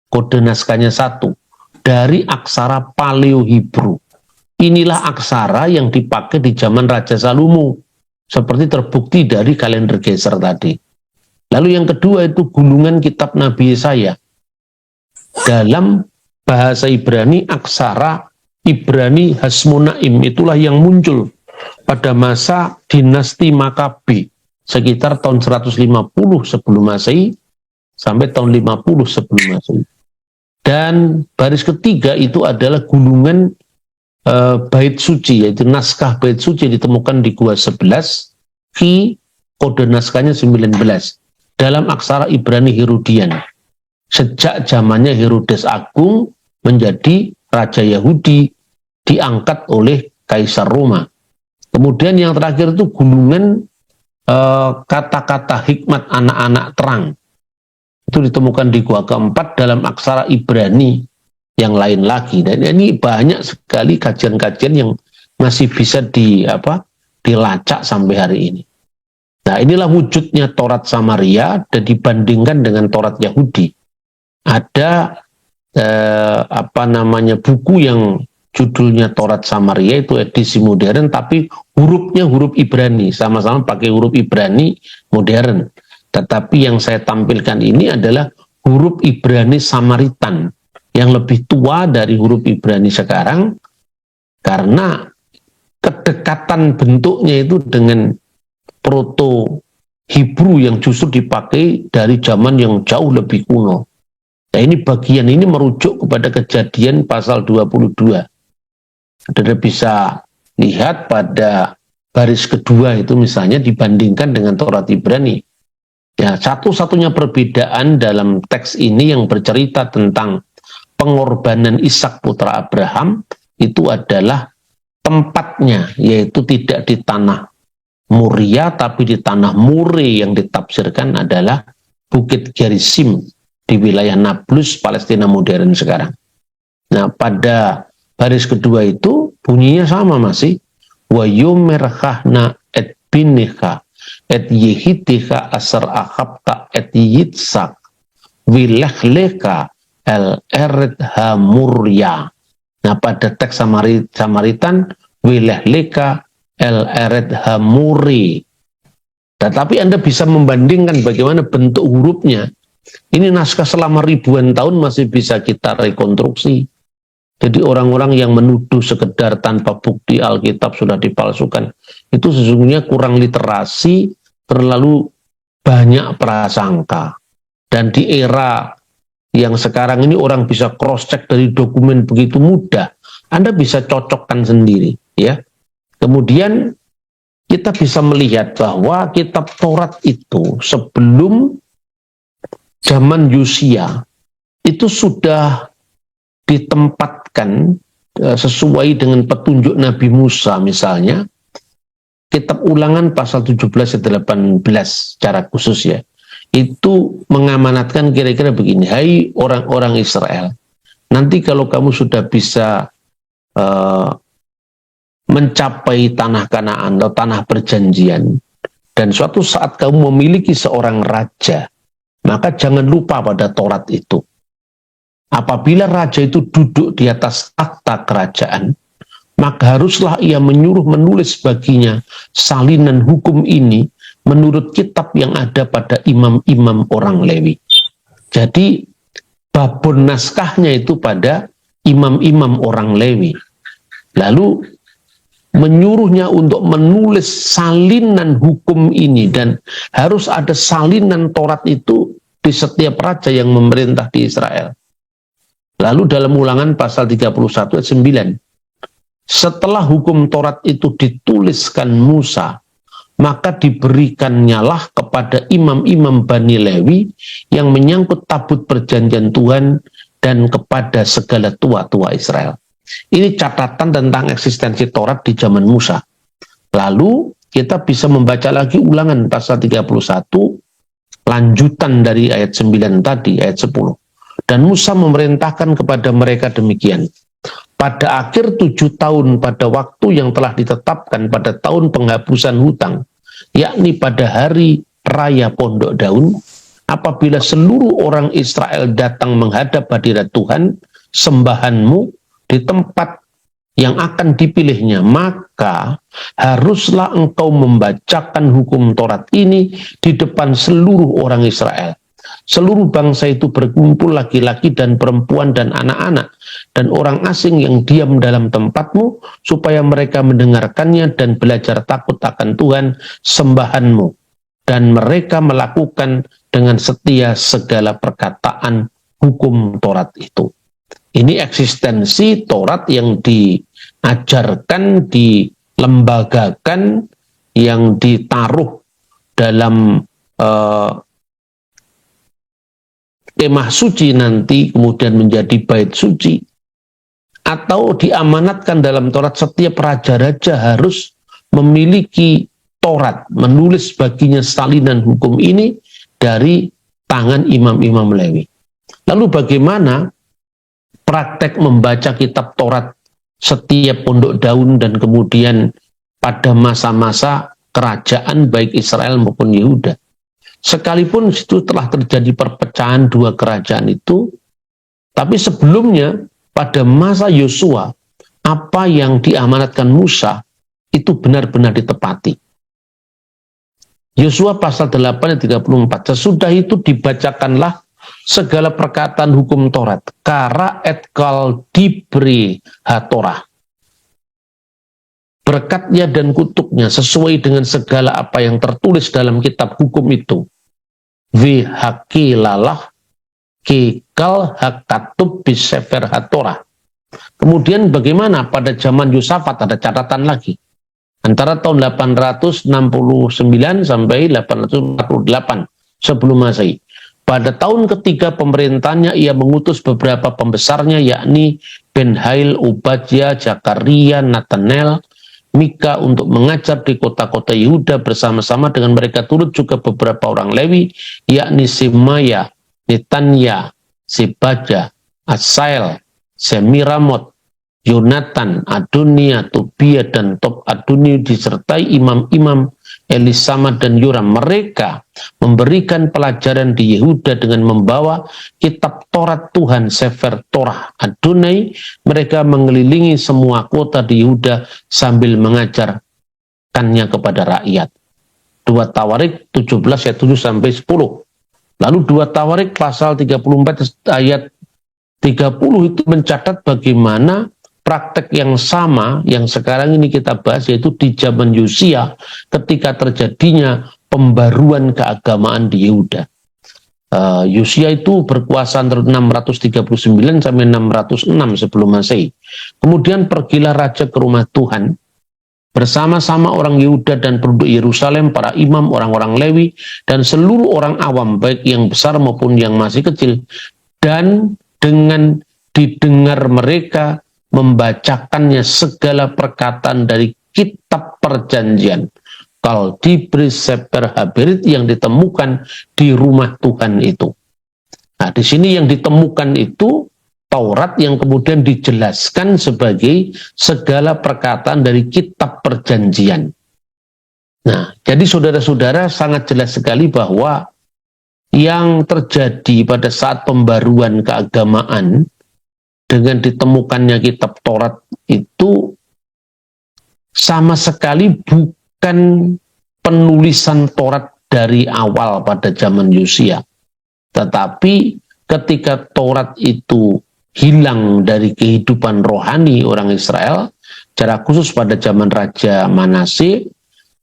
kode naskahnya 1, dari aksara Paleo Hebrew. Inilah aksara yang dipakai di zaman Raja Salomo, seperti terbukti dari kalender Geser tadi. Lalu yang kedua itu gunungan kitab Nabi Yesaya. Dalam bahasa Ibrani, aksara Ibrani Hasmonaim itulah yang muncul pada masa dinasti Makabe, sekitar tahun 150 sebelum Masehi sampai tahun 50 sebelum Masehi. Dan baris ketiga itu adalah gunungan bait suci, yaitu naskah bait suci ditemukan di Gua 11, Ki, kode naskahnya 19, dalam aksara Ibrani Herudian. Sejak zamannya Herodes Agung menjadi Raja Yahudi, diangkat oleh Kaisar Roma. Kemudian yang terakhir itu gunungan kata-kata hikmat anak-anak terang. Itu ditemukan di Gua keempat dalam aksara Ibrani yang lain lagi. Dan ini banyak sekali kajian-kajian yang masih bisa dilacak sampai hari ini. Nah, inilah wujudnya Taurat Samaria dan dibandingkan dengan Taurat Yahudi. Ada buku yang judulnya Taurat Samaria, itu edisi modern, tapi hurufnya huruf Ibrani, sama-sama pakai huruf Ibrani modern. Tetapi yang saya tampilkan ini adalah huruf Ibrani Samaritan, yang lebih tua dari huruf Ibrani sekarang, karena kedekatan bentuknya itu dengan proto Hebrew yang justru dipakai dari zaman yang jauh lebih kuno. Nah, ini bagian ini merujuk kepada Kejadian pasal 22. Anda bisa lihat pada baris kedua itu misalnya dibandingkan dengan Taurat Ibrani. Ya, satu-satunya perbedaan dalam teks ini yang bercerita tentang pengorbanan Ishak putra Abraham itu adalah tempatnya, yaitu tidak di tanah Moria tapi di tanah More, yang ditafsirkan adalah Bukit Gerizim di wilayah Nablus, Palestina modern sekarang. Nah, pada baris kedua itu bunyinya sama masih, wa yumerkhahna et binika et yehidika asar akhabta et yitsak wilehleka el eret hamurya. Nah, pada teks Samaritan wilehleka el eret hamuri. Tetapi Anda bisa membandingkan bagaimana bentuk hurufnya. Ini naskah selama ribuan tahun masih bisa kita rekonstruksi. Jadi orang-orang yang menuduh sekedar tanpa bukti Alkitab sudah dipalsukan, itu sesungguhnya kurang literasi, terlalu banyak prasangka. Dan di era yang sekarang ini orang bisa cross-check dari dokumen begitu mudah, Anda bisa cocokkan sendiri, ya. Kemudian kita bisa melihat bahwa kitab Taurat itu sebelum zaman Yosia itu sudah ditempatkan sesuai dengan petunjuk Nabi Musa misalnya. Kitab Ulangan pasal 17 ayat 18 secara khusus ya, itu mengamanatkan kira-kira begini: hai orang-orang Israel, nanti kalau kamu sudah bisa mencapai tanah Kanaan atau tanah perjanjian, dan suatu saat kamu memiliki seorang raja, maka jangan lupa pada Taurat itu. Apabila raja itu duduk di atas takhta kerajaan, maka haruslah ia menulis baginya salinan hukum ini menurut kitab yang ada pada imam-imam orang Lewi. Jadi babon naskahnya itu pada imam-imam orang Lewi. Lalu menyuruhnya untuk menulis salinan hukum ini, dan harus ada salinan Taurat itu di setiap raja yang memerintah di Israel. Lalu dalam Ulangan pasal 31 ayat 9, setelah hukum Taurat itu dituliskan Musa, maka diberikannya kepada imam-imam Bani Lewi yang menyangkut tabut perjanjian Tuhan dan kepada segala tua-tua Israel. Ini catatan tentang eksistensi Taurat di zaman Musa. Lalu kita bisa membaca lagi Ulangan pasal 31, lanjutan dari ayat 9 tadi, ayat 10. Dan Musa memerintahkan kepada mereka demikian: pada akhir 7 tahun pada waktu yang telah ditetapkan pada tahun penghapusan hutang, yakni pada hari raya Pondok Daun, apabila seluruh orang Israel datang menghadap hadirat Tuhan sembahanmu di tempat yang akan dipilihnya, maka haruslah engkau membacakan hukum Taurat ini di depan seluruh orang Israel. Seluruh bangsa itu berkumpul, laki-laki dan perempuan dan anak-anak dan orang asing yang diam dalam tempatmu, supaya mereka mendengarkannya dan belajar takut akan Tuhan sembahanmu, dan mereka melakukan dengan setia segala perkataan hukum Taurat itu. Ini eksistensi Taurat yang diajarkan, dilembagakan, yang ditaruh dalam kemah suci nanti, kemudian menjadi bait suci, atau diamanatkan dalam Taurat. Setiap raja-raja harus memiliki Taurat, menulis baginya salinan hukum ini dari tangan imam-imam Lewi. Lalu bagaimana praktek membaca kitab Taurat setiap Pondok Daun dan kemudian pada masa-masa kerajaan baik Israel maupun Yehuda? Sekalipun itu telah terjadi perpecahan dua kerajaan itu, tapi sebelumnya pada masa Yosua, apa yang diamanatkan Musa itu benar-benar ditepati. Yosua pasal 8 ayat 34, sesudah itu dibacakanlah segala perkataan hukum Taurat, kara et kal dibri hatorah, berkatnya dan kutuknya sesuai dengan segala apa yang tertulis dalam kitab hukum itu. Vihakilalah kikal hakatub bisefer hatorah. Kemudian bagaimana pada zaman Yosafat? Ada catatan lagi. Antara tahun 869 sampai 848 sebelum Masehi. Pada tahun ketiga pemerintahannya, ia mengutus beberapa pembesarnya, yakni Ben-Hail, Obadya, Zakaria, Natanel, Mika, untuk mengajar di kota-kota Yehuda. Bersama-sama dengan mereka turut juga beberapa orang Lewi, yakni Simaya, Netanya, Sibaja, Asael, Semiramot, Yonatan, Adonia, Tobia, dan Tob Adoni, disertai imam-imam Elisama dan Yoram. Mereka memberikan pelajaran di Yehuda dengan membawa kitab Taurat Tuhan, Sefer Torah Adonai. Mereka mengelilingi semua kota di Yehuda sambil mengajarkannya kepada rakyat. 2 Tawarik 17 ayat 7 sampai 10. Lalu 2 Tawarik pasal 34 ayat 30 itu mencatat bagaimana praktek yang sama yang sekarang ini kita bahas, yaitu di zaman Yosia ketika terjadinya pembaruan keagamaan di Yehuda. Yosia itu berkuasa antara 639 sampai 606 sebelum Masehi. Kemudian pergilah raja ke rumah Tuhan bersama-sama orang Yehuda dan penduduk Yerusalem, para imam, orang-orang Lewi, dan seluruh orang awam, baik yang besar maupun yang masih kecil, dan dengan didengar mereka membacakannya segala perkataan dari kitab perjanjian Kaldi Sefer Haberit yang ditemukan di rumah Tuhan itu. Nah, di sini yang ditemukan itu Taurat yang kemudian dijelaskan sebagai segala perkataan dari kitab perjanjian. Nah, jadi saudara-saudara sangat jelas sekali bahwa yang terjadi pada saat pembaruan keagamaan dengan ditemukannya kitab Taurat itu sama sekali bukan penulisan Taurat dari awal pada zaman Yosia. Tetapi ketika Taurat itu hilang dari kehidupan rohani orang Israel, secara khusus pada zaman Raja Manase,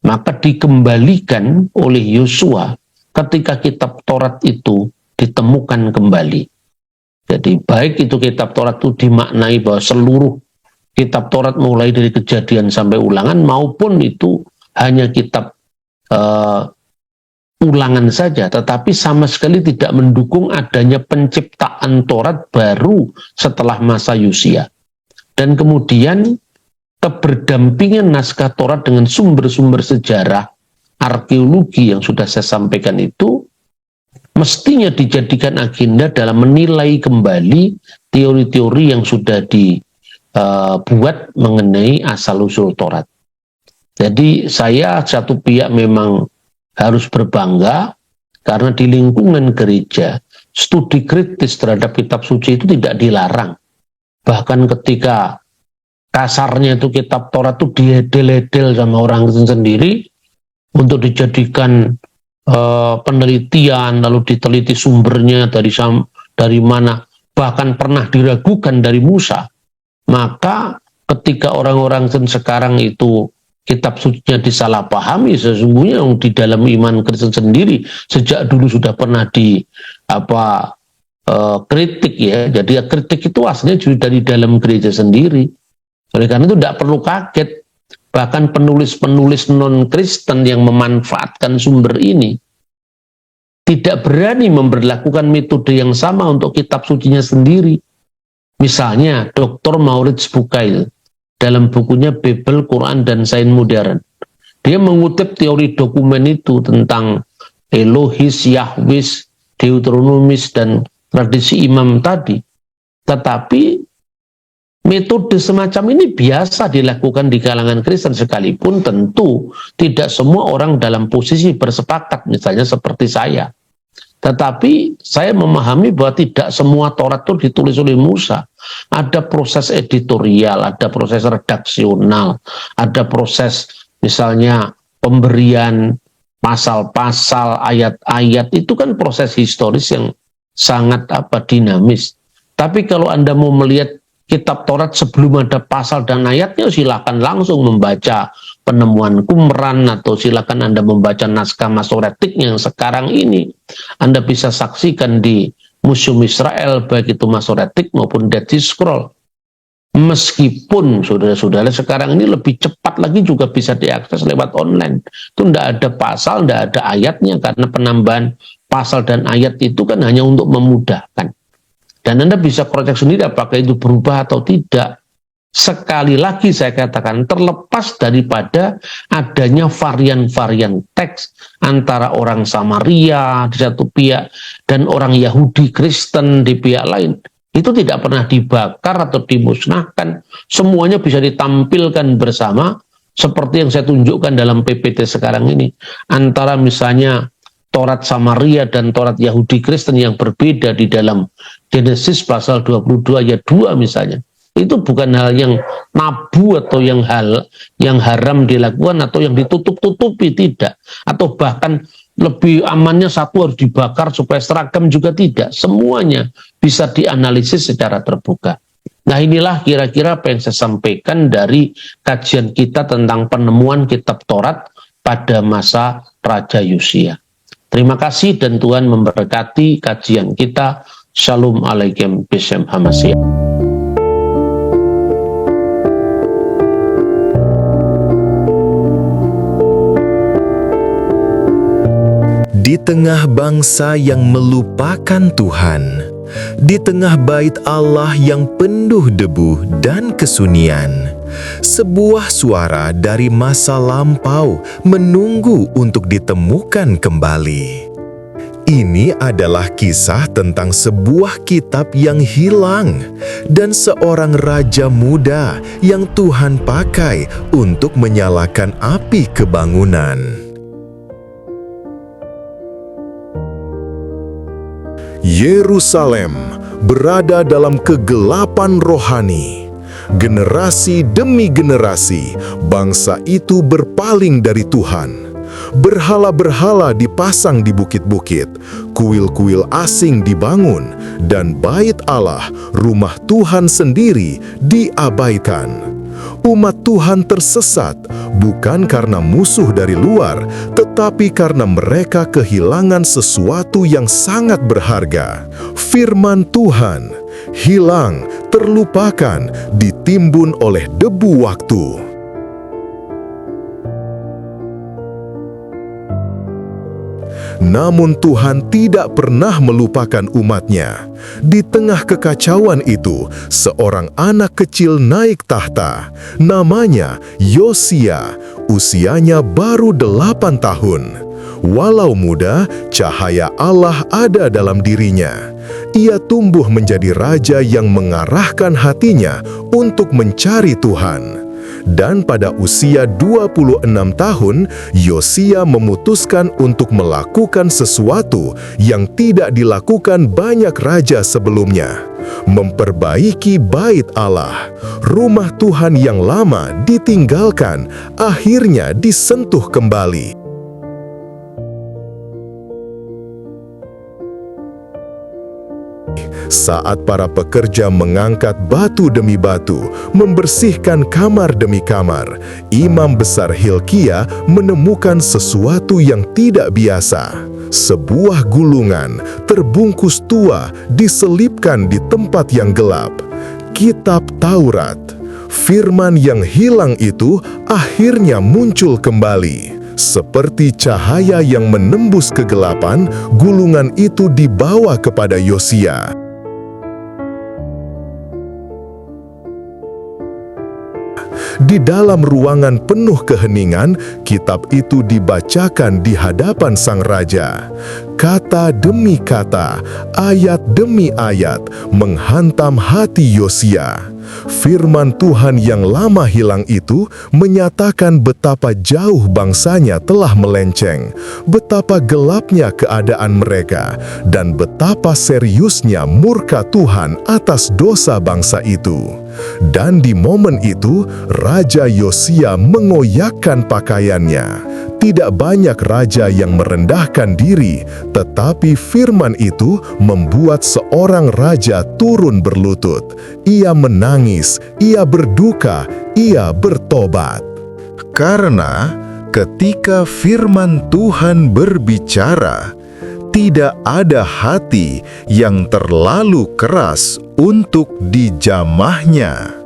maka dikembalikan oleh Yosua ketika kitab Taurat itu ditemukan kembali. Jadi baik itu kitab Taurat itu dimaknai bahwa seluruh kitab Taurat mulai dari Kejadian sampai Ulangan, maupun itu hanya kitab Ulangan saja, tetapi sama sekali tidak mendukung adanya penciptaan Taurat baru setelah masa Yosia. Dan kemudian keberdampingan naskah Taurat dengan sumber-sumber sejarah arkeologi yang sudah saya sampaikan itu mestinya dijadikan agenda dalam menilai kembali teori-teori yang sudah dibuat mengenai asal-usul Taurat. Jadi saya satu pihak memang harus berbangga karena di lingkungan gereja studi kritis terhadap kitab suci itu tidak dilarang. Bahkan ketika kasarnya itu kitab Taurat itu diedel-edel sama orang sendiri untuk dijadikan penelitian, lalu diteliti sumbernya dari mana, bahkan pernah diragukan dari Musa. Maka ketika orang-orang sekarang itu kitab sucinya disalahpahami, sesungguhnya yang di dalam iman Kristen sendiri sejak dulu sudah pernah kritik ya. Jadi kritik itu aslinya juga dari dalam gereja sendiri. Oleh karena itu tidak perlu kaget, bahkan penulis-penulis non-Kristen yang memanfaatkan sumber ini tidak berani memberlakukan metode yang sama untuk kitab sucinya sendiri. Misalnya Dr. Maurits Bucaille dalam bukunya Bible, Quran, dan Sains Modern. Dia mengutip teori dokumen itu tentang Elohis, Yahwis, Deuteronomis, dan tradisi imam tadi. Tetapi metode semacam ini biasa dilakukan di kalangan Kristen, sekalipun tentu tidak semua orang dalam posisi bersepakat, misalnya seperti saya. Tetapi saya memahami bahwa tidak semua Taurat itu ditulis oleh Musa. Ada proses editorial, ada proses redaksional, ada proses misalnya pemberian pasal-pasal, ayat-ayat, itu kan proses historis yang sangat dinamis. Tapi kalau Anda mau melihat kitab Taurat sebelum ada pasal dan ayatnya, silakan langsung membaca penemuan Qumran, atau silakan Anda membaca naskah Masoretik yang sekarang ini Anda bisa saksikan di Museum Israel, baik itu Masoretik maupun Dead Sea Scroll. Meskipun saudara-saudara sekarang ini lebih cepat lagi juga bisa diakses lewat online. Itu tidak ada pasal, tidak ada ayatnya, karena penambahan pasal dan ayat itu kan hanya untuk memudahkan. Dan Anda bisa cross-check sendiri apakah itu berubah atau tidak. Sekali lagi saya katakan, terlepas daripada adanya varian-varian teks antara orang Samaria di satu pihak dan orang Yahudi Kristen di pihak lain, itu tidak pernah dibakar atau dimusnahkan. Semuanya bisa ditampilkan bersama seperti yang saya tunjukkan dalam PPT sekarang ini. Antara misalnya Taurat Samaria dan Taurat Yahudi Kristen yang berbeda di dalam Genesis pasal 22 ayat 2 misalnya. Itu bukan hal yang nabu atau yang haram dilakukan atau yang ditutup-tutupi, tidak. Atau bahkan lebih amannya satu harus dibakar supaya seragam, juga tidak. Semuanya bisa dianalisis secara terbuka. Nah, inilah kira-kira apa yang saya sampaikan dari kajian kita tentang penemuan kitab Taurat pada masa Raja Yosia. Terima kasih dan Tuhan memberkati kajian kita. Shalom alaikum B'Shem HaMashiach. Di tengah bangsa yang melupakan Tuhan, di tengah bait Allah yang penuh debu dan kesunyian, sebuah suara dari masa lampau menunggu untuk ditemukan kembali. Ini adalah kisah tentang sebuah kitab yang hilang dan seorang raja muda yang Tuhan pakai untuk menyalakan api kebangunan. Yerusalem berada dalam kegelapan rohani. Generasi demi generasi, bangsa itu berpaling dari Tuhan. Berhala-berhala dipasang di bukit-bukit, kuil-kuil asing dibangun, dan bait Allah, rumah Tuhan sendiri, diabaikan. Umat Tuhan tersesat bukan karena musuh dari luar, tetapi karena mereka kehilangan sesuatu yang sangat berharga. Firman Tuhan hilang, terlupakan, ditimbun oleh debu waktu. Namun Tuhan tidak pernah melupakan umatnya. Di tengah kekacauan itu, seorang anak kecil naik tahta. Namanya Yosia, usianya baru 8 tahun. Walau muda, cahaya Allah ada dalam dirinya. Ia tumbuh menjadi raja yang mengarahkan hatinya untuk mencari Tuhan. Dan pada usia 26 tahun, Yosia memutuskan untuk melakukan sesuatu yang tidak dilakukan banyak raja sebelumnya. Memperbaiki bait Allah. Rumah Tuhan yang lama ditinggalkan, akhirnya disentuh kembali. Saat para pekerja mengangkat batu demi batu, membersihkan kamar demi kamar, Imam Besar Hilkia menemukan sesuatu yang tidak biasa. Sebuah gulungan terbungkus tua diselipkan di tempat yang gelap. Kitab Taurat. Firman yang hilang itu akhirnya muncul kembali. Seperti cahaya yang menembus kegelapan, gulungan itu dibawa kepada Yosia. Di dalam ruangan penuh keheningan, kitab itu dibacakan di hadapan sang raja. Kata demi kata, ayat demi ayat, menghantam hati Yosia. Firman Tuhan yang lama hilang itu menyatakan betapa jauh bangsanya telah melenceng, betapa gelapnya keadaan mereka, dan betapa seriusnya murka Tuhan atas dosa bangsa itu. Dan di momen itu, Raja Yosia mengoyakkan pakaiannya. Tidak banyak raja yang merendahkan diri, tetapi firman itu membuat seorang raja turun berlutut. Ia menangis, ia berduka, ia bertobat. Karena ketika firman Tuhan berbicara, tidak ada hati yang terlalu keras untuk dijamahnya.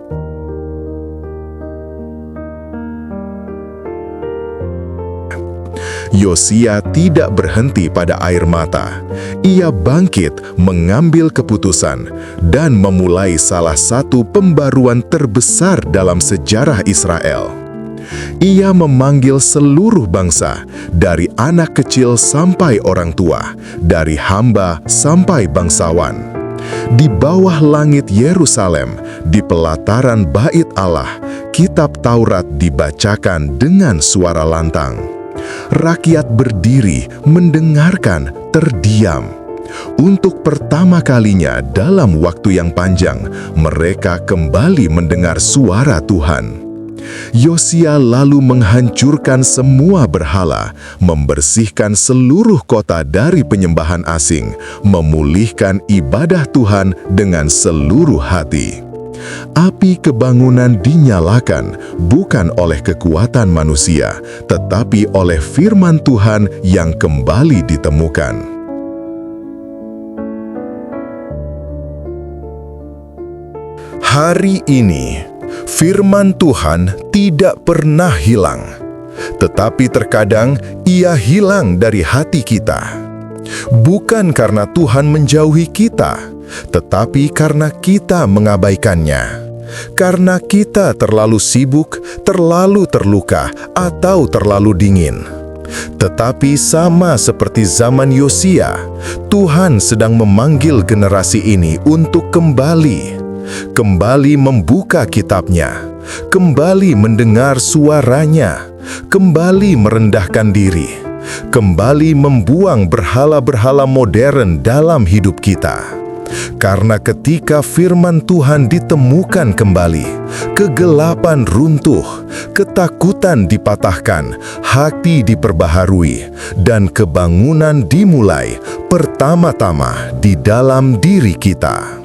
Yosia tidak berhenti pada air mata. Ia bangkit mengambil keputusan dan memulai salah satu pembaruan terbesar dalam sejarah Israel. Ia memanggil seluruh bangsa, dari anak kecil sampai orang tua, dari hamba sampai bangsawan. Di bawah langit Yerusalem, di pelataran bait Allah, kitab Taurat dibacakan dengan suara lantang. Rakyat berdiri, mendengarkan, terdiam. Untuk pertama kalinya dalam waktu yang panjang, mereka kembali mendengar suara Tuhan. Yosia lalu menghancurkan semua berhala, membersihkan seluruh kota dari penyembahan asing, memulihkan ibadah Tuhan dengan seluruh hati. Api kebangunan dinyalakan bukan oleh kekuatan manusia, tetapi oleh firman Tuhan yang kembali ditemukan. Hari ini, firman Tuhan tidak pernah hilang. tetapi terkadang ia hilang dari hati kita. Bukan karena Tuhan menjauhi kita, tetapi karena kita mengabaikannya. Karena kita terlalu sibuk, terlalu terluka, atau terlalu dingin. Tetapi sama seperti zaman Yosia, Tuhan sedang memanggil generasi ini untuk kembali membuka kitabnya, kembali mendengar suaranya, kembali merendahkan diri, kembali membuang berhala-berhala modern dalam hidup kita. Karena ketika firman Tuhan ditemukan kembali, kegelapan runtuh, ketakutan dipatahkan, hati diperbaharui, dan kebangunan dimulai pertama-tama di dalam diri kita.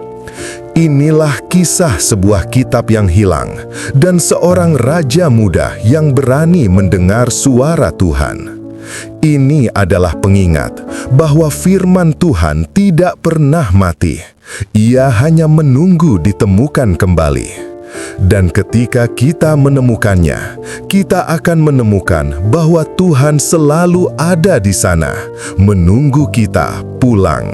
Inilah kisah sebuah kitab yang hilang dan seorang raja muda yang berani mendengar suara Tuhan. Ini adalah pengingat bahwa firman Tuhan tidak pernah mati. Ia hanya menunggu ditemukan kembali. Dan ketika kita menemukannya, kita akan menemukan bahwa Tuhan selalu ada di sana, menunggu kita pulang.